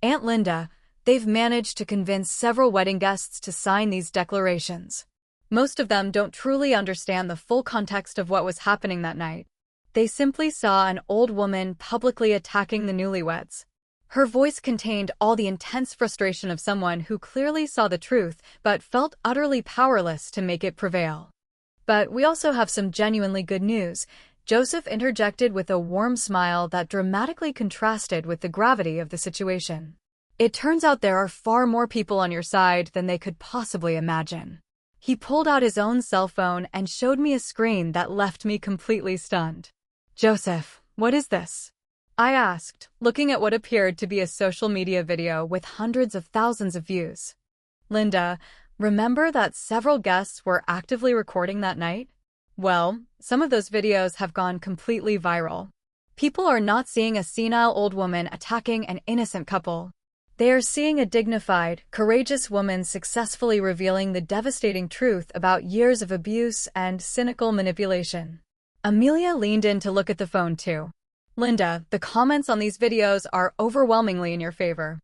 "Aunt Linda, they've managed to convince several wedding guests to sign these declarations. Most of them don't truly understand the full context of what was happening that night. They simply saw an old woman publicly attacking the newlyweds." Her voice contained all the intense frustration of someone who clearly saw the truth but felt utterly powerless to make it prevail. "But we also have some genuinely good news," Joseph interjected with a warm smile that dramatically contrasted with the gravity of the situation. "It turns out there are far more people on your side than they could possibly imagine." He pulled out his own cell phone and showed me a screen that left me completely stunned. "Joseph, what is this?" I asked, looking at what appeared to be a social media video with hundreds of thousands of views. "Linda, remember that several guests were actively recording that night? Well, some of those videos have gone completely viral. People are not seeing a senile old woman attacking an innocent couple. They are seeing a dignified, courageous woman successfully revealing the devastating truth about years of abuse and cynical manipulation." Amelia leaned in to look at the phone too. "Linda, the comments on these videos are overwhelmingly in your favor.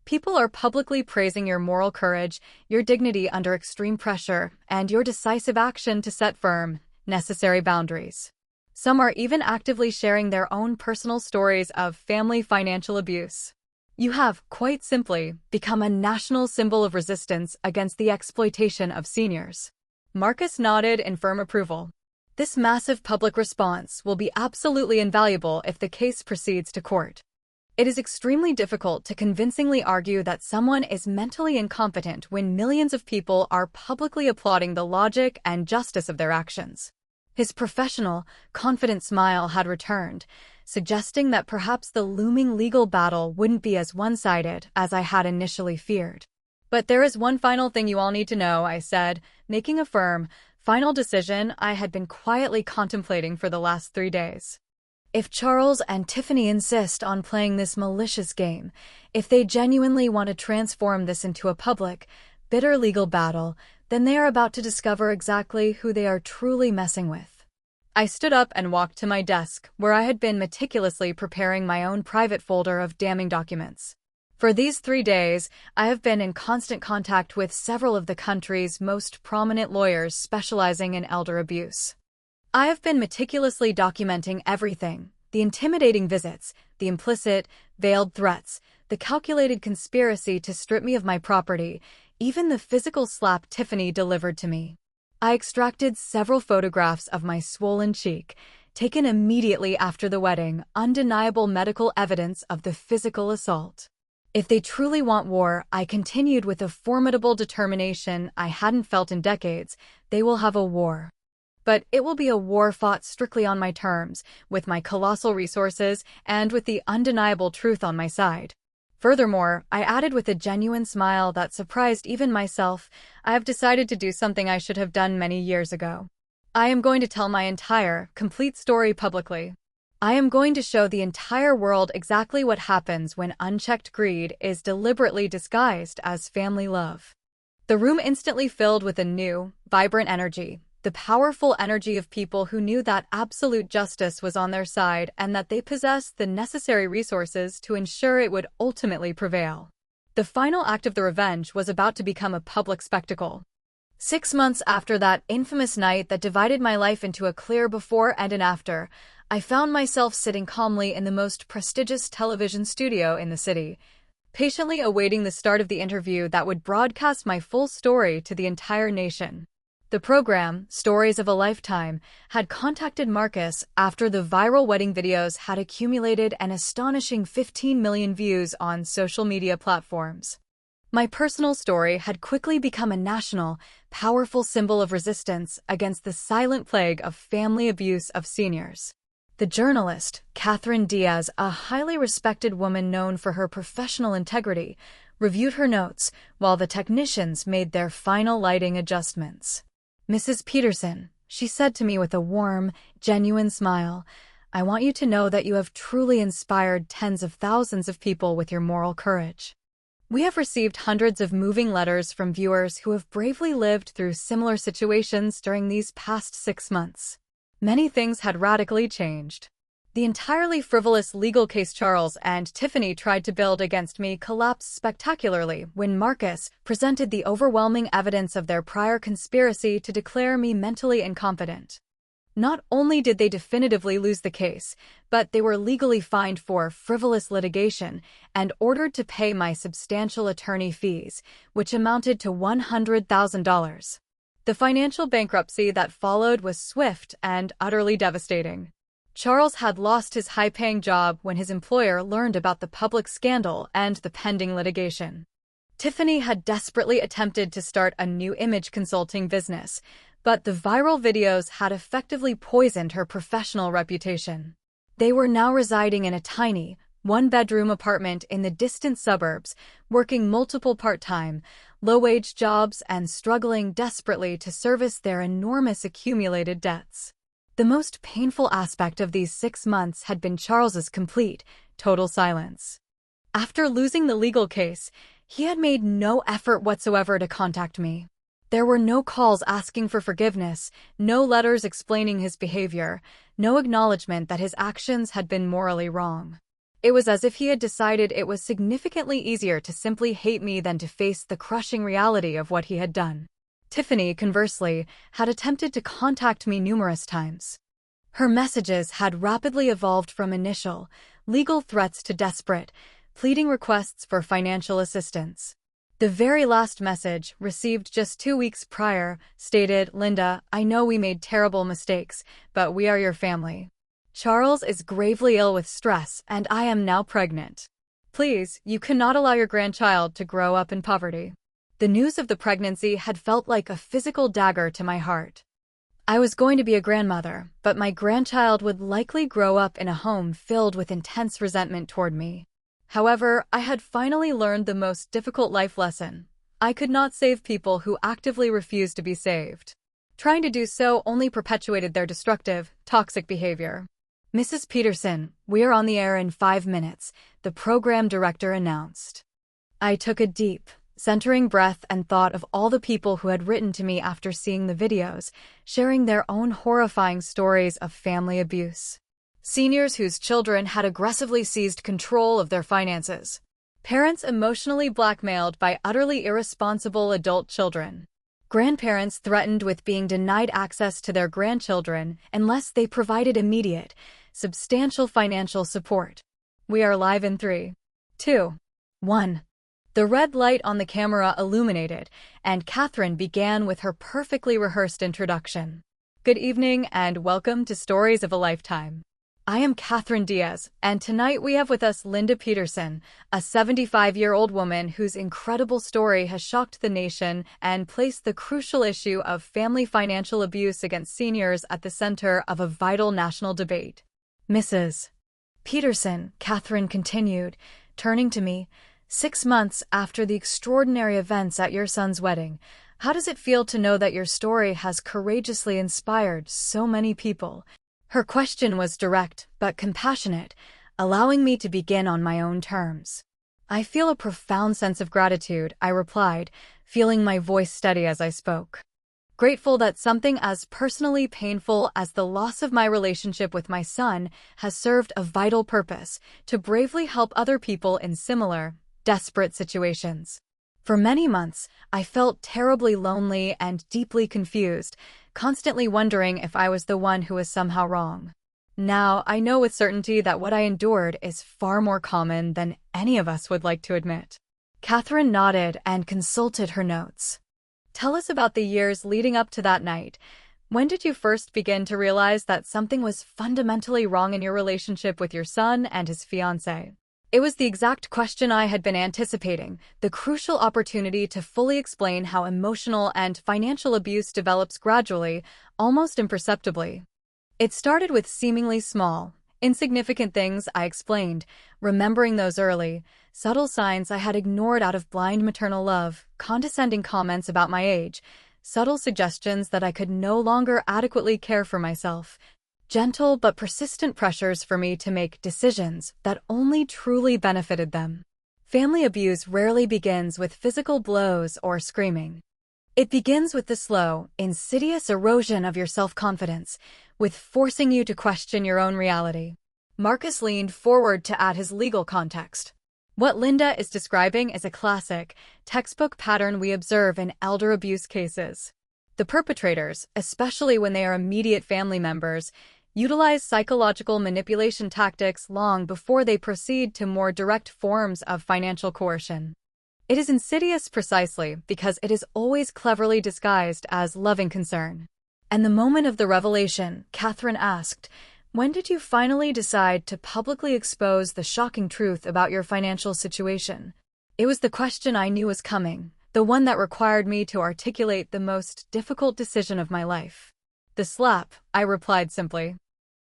People are publicly praising your moral courage, your dignity under extreme pressure, and your decisive action to set firm, necessary boundaries. Some are even actively sharing their own personal stories of family financial abuse. You have, quite simply, become a national symbol of resistance against the exploitation of seniors." Marcus nodded in firm approval. "This massive public response will be absolutely invaluable if the case proceeds to court. It is extremely difficult to convincingly argue that someone is mentally incompetent when millions of people are publicly applauding the logic and justice of their actions." His professional, confident smile had returned, suggesting that perhaps the looming legal battle wouldn't be as one-sided as I had initially feared. "But there is one final thing you all need to know," I said, making a firm, final decision I had been quietly contemplating for the last 3 days. "If Charles and Tiffany insist on playing this malicious game, if they genuinely want to transform this into a public, bitter legal battle, then they are about to discover exactly who they are truly messing with." I stood up and walked to my desk, where I had been meticulously preparing my own private folder of damning documents. For these 3 days, I have been in constant contact with several of the country's most prominent lawyers specializing in elder abuse. I have been meticulously documenting everything: the intimidating visits, the implicit, veiled threats, the calculated conspiracy to strip me of my property, even the physical slap Tiffany delivered to me. I extracted several photographs of my swollen cheek, taken immediately after the wedding, undeniable medical evidence of the physical assault. If they truly want war, I continued with a formidable determination I hadn't felt in decades, they will have a war. But it will be a war fought strictly on my terms, with my colossal resources, and with the undeniable truth on my side. Furthermore, I added with a genuine smile that surprised even myself, I have decided to do something I should have done many years ago. I am going to tell my entire, complete story publicly. I am going to show the entire world exactly what happens when unchecked greed is deliberately disguised as family love. The room instantly filled with a new, vibrant energy. The powerful energy of people who knew that absolute justice was on their side and that they possessed the necessary resources to ensure it would ultimately prevail. The final act of the revenge was about to become a public spectacle. 6 months after that infamous night that divided my life into a clear before and an after, I found myself sitting calmly in the most prestigious television studio in the city, patiently awaiting the start of the interview that would broadcast my full story to the entire nation. The program, Stories of a Lifetime, had contacted Marcus after the viral wedding videos had accumulated an astonishing 15 million views on social media platforms. My personal story had quickly become a national, powerful symbol of resistance against the silent plague of family abuse of seniors. The journalist, Catherine Diaz, a highly respected woman known for her professional integrity, reviewed her notes while the technicians made their final lighting adjustments. "Mrs. Peterson," she said to me with a warm, genuine smile, "I want you to know that you have truly inspired tens of thousands of people with your moral courage. We have received hundreds of moving letters from viewers who have bravely lived through similar situations during these past 6 months. Many things had radically changed. The entirely frivolous legal case Charles and Tiffany tried to build against me collapsed spectacularly when Marcus presented the overwhelming evidence of their prior conspiracy to declare me mentally incompetent. Not only did they definitively lose the case, but they were legally fined for frivolous litigation and ordered to pay my substantial attorney fees, which amounted to $100,000. The financial bankruptcy that followed was swift and utterly devastating. Charles had lost his high-paying job when his employer learned about the public scandal and the pending litigation. Tiffany had desperately attempted to start a new image consulting business, but the viral videos had effectively poisoned her professional reputation. They were now residing in a tiny, one-bedroom apartment in the distant suburbs, working multiple part-time, low-wage jobs and struggling desperately to service their enormous accumulated debts. The most painful aspect of these 6 months had been Charles's complete, total silence. After losing the legal case, he had made no effort whatsoever to contact me. There were no calls asking for forgiveness, no letters explaining his behavior, no acknowledgement that his actions had been morally wrong. It was as if he had decided it was significantly easier to simply hate me than to face the crushing reality of what he had done. Tiffany, conversely, had attempted to contact me numerous times. Her messages had rapidly evolved from initial, legal threats to desperate, pleading requests for financial assistance. The very last message, received just 2 weeks prior, stated, "Linda, I know we made terrible mistakes, but we are your family. Charles is gravely ill with stress, and I am now pregnant. Please, you cannot allow your grandchild to grow up in poverty." The news of the pregnancy had felt like a physical dagger to my heart. I was going to be a grandmother, but my grandchild would likely grow up in a home filled with intense resentment toward me. However, I had finally learned the most difficult life lesson. I could not save people who actively refused to be saved. Trying to do so only perpetuated their destructive, toxic behavior. "Mrs. Peterson, we are on the air in 5 minutes," the program director announced. I took a deep, centering breath and thought of all the people who had written to me after seeing the videos, sharing their own horrifying stories of family abuse. Seniors whose children had aggressively seized control of their finances. Parents emotionally blackmailed by utterly irresponsible adult children. Grandparents threatened with being denied access to their grandchildren unless they provided immediate, substantial financial support. We are live in 3, 2, 1. The red light on the camera illuminated, and Catherine began with her perfectly rehearsed introduction. Good evening and welcome to Stories of a Lifetime. I am Catherine Diaz, and tonight we have with us Linda Peterson, a 75-year-old woman whose incredible story has shocked the nation and placed the crucial issue of family financial abuse against seniors at the center of a vital national debate. Mrs. Peterson, Catherine continued, turning to me, 6 months after the extraordinary events at your son's wedding, how does it feel to know that your story has courageously inspired so many people? Her question was direct but compassionate, allowing me to begin on my own terms. I feel a profound sense of gratitude, I replied, feeling my voice steady as I spoke. Grateful that something as personally painful as the loss of my relationship with my son has served a vital purpose to bravely help other people in similar, desperate situations. For many months, I felt terribly lonely and deeply confused, constantly wondering if I was the one who was somehow wrong. Now, I know with certainty that what I endured is far more common than any of us would like to admit. Catherine nodded and consulted her notes. Tell us about the years leading up to that night. When did you first begin to realize that something was fundamentally wrong in your relationship with your son and his fiancée? It was the exact question I had been anticipating, the crucial opportunity to fully explain how emotional and financial abuse develops gradually, almost imperceptibly. It started with seemingly small, insignificant things, I explained, remembering those early, subtle signs I had ignored out of blind maternal love, condescending comments about my age, subtle suggestions that I could no longer adequately care for myself, gentle but persistent pressures for me to make decisions that only truly benefited them. Family abuse rarely begins with physical blows or screaming. It begins with the slow, insidious erosion of your self-confidence, with forcing you to question your own reality. Marcus leaned forward to add his legal context. What Linda is describing is a classic, textbook pattern we observe in elder abuse cases. The perpetrators, especially when they are immediate family members, utilize psychological manipulation tactics long before they proceed to more direct forms of financial coercion. It is insidious precisely because it is always cleverly disguised as loving concern. And the moment of the revelation, Catherine asked, when did you finally decide to publicly expose the shocking truth about your financial situation? It was the question I knew was coming, the one that required me to articulate the most difficult decision of my life. The slap, I replied simply.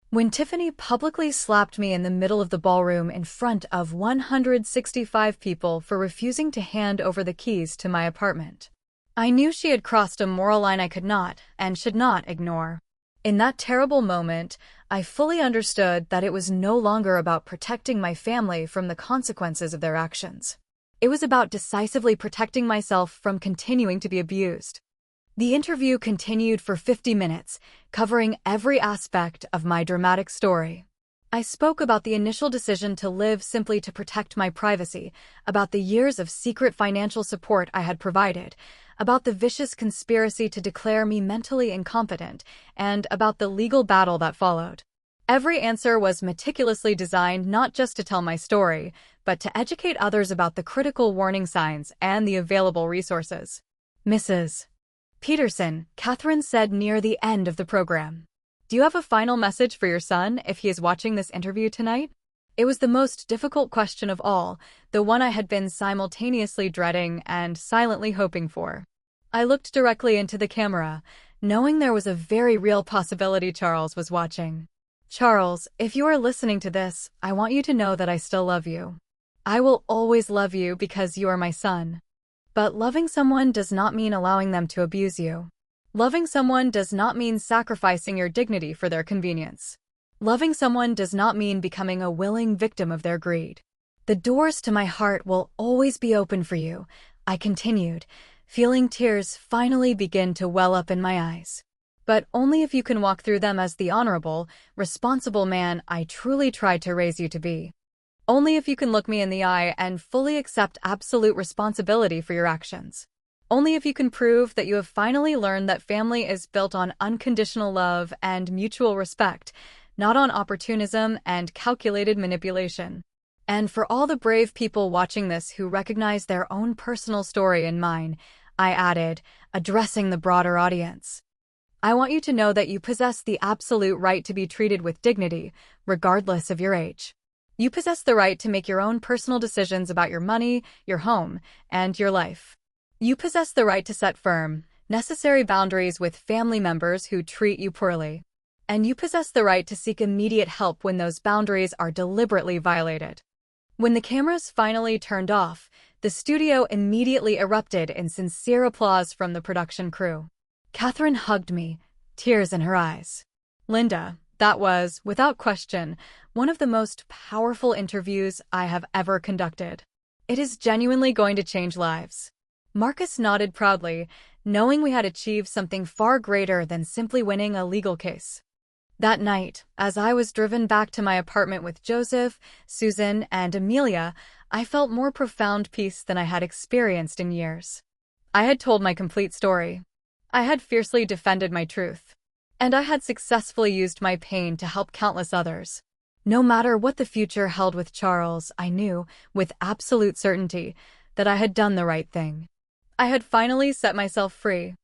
When Tiffany publicly slapped me in the middle of the ballroom in front of 165 people for refusing to hand over the keys to my apartment. I knew she had crossed a moral line I could not and should not ignore. In that terrible moment, I fully understood that it was no longer about protecting my family from the consequences of their actions. It was about decisively protecting myself from continuing to be abused. The interview continued for 50 minutes, covering every aspect of my dramatic story. I spoke about the initial decision to live simply to protect my privacy, about the years of secret financial support I had provided, about the vicious conspiracy to declare me mentally incompetent, and about the legal battle that followed. Every answer was meticulously designed not just to tell my story, but to educate others about the critical warning signs and the available resources. Mrs. Peterson, Catherine said near the end of the program. Do you have a final message for your son if he is watching this interview tonight? It was the most difficult question of all, the one I had been simultaneously dreading and silently hoping for. I looked directly into the camera, knowing there was a very real possibility Charles was watching. Charles, if you are listening to this, I want you to know that I still love you. I will always love you because you are my son. But loving someone does not mean allowing them to abuse you. Loving someone does not mean sacrificing your dignity for their convenience. Loving someone does not mean becoming a willing victim of their greed. The doors to my heart will always be open for you, I continued, feeling tears finally begin to well up in my eyes. But only if you can walk through them as the honorable, responsible man I truly tried to raise you to be. Only if you can look me in the eye and fully accept absolute responsibility for your actions. Only if you can prove that you have finally learned that family is built on unconditional love and mutual respect, not on opportunism and calculated manipulation. And for all the brave people watching this who recognize their own personal story in mine, I added, addressing the broader audience. I want you to know that you possess the absolute right to be treated with dignity, regardless of your age. You possess the right to make your own personal decisions about your money, your home, and your life. You possess the right to set firm, necessary boundaries with family members who treat you poorly. And you possess the right to seek immediate help when those boundaries are deliberately violated. When the cameras finally turned off, the studio immediately erupted in sincere applause from the production crew. Catherine hugged me, tears in her eyes. Linda, that was, without question, one of the most powerful interviews I have ever conducted. It is genuinely going to change lives. Marcus nodded proudly, knowing we had achieved something far greater than simply winning a legal case. That night, as I was driven back to my apartment with Joseph, Susan, and Amelia, I felt more profound peace than I had experienced in years. I had told my complete story. I had fiercely defended my truth. And I had successfully used my pain to help countless others. No matter what the future held with Charles, I knew, with absolute certainty, that I had done the right thing. I had finally set myself free.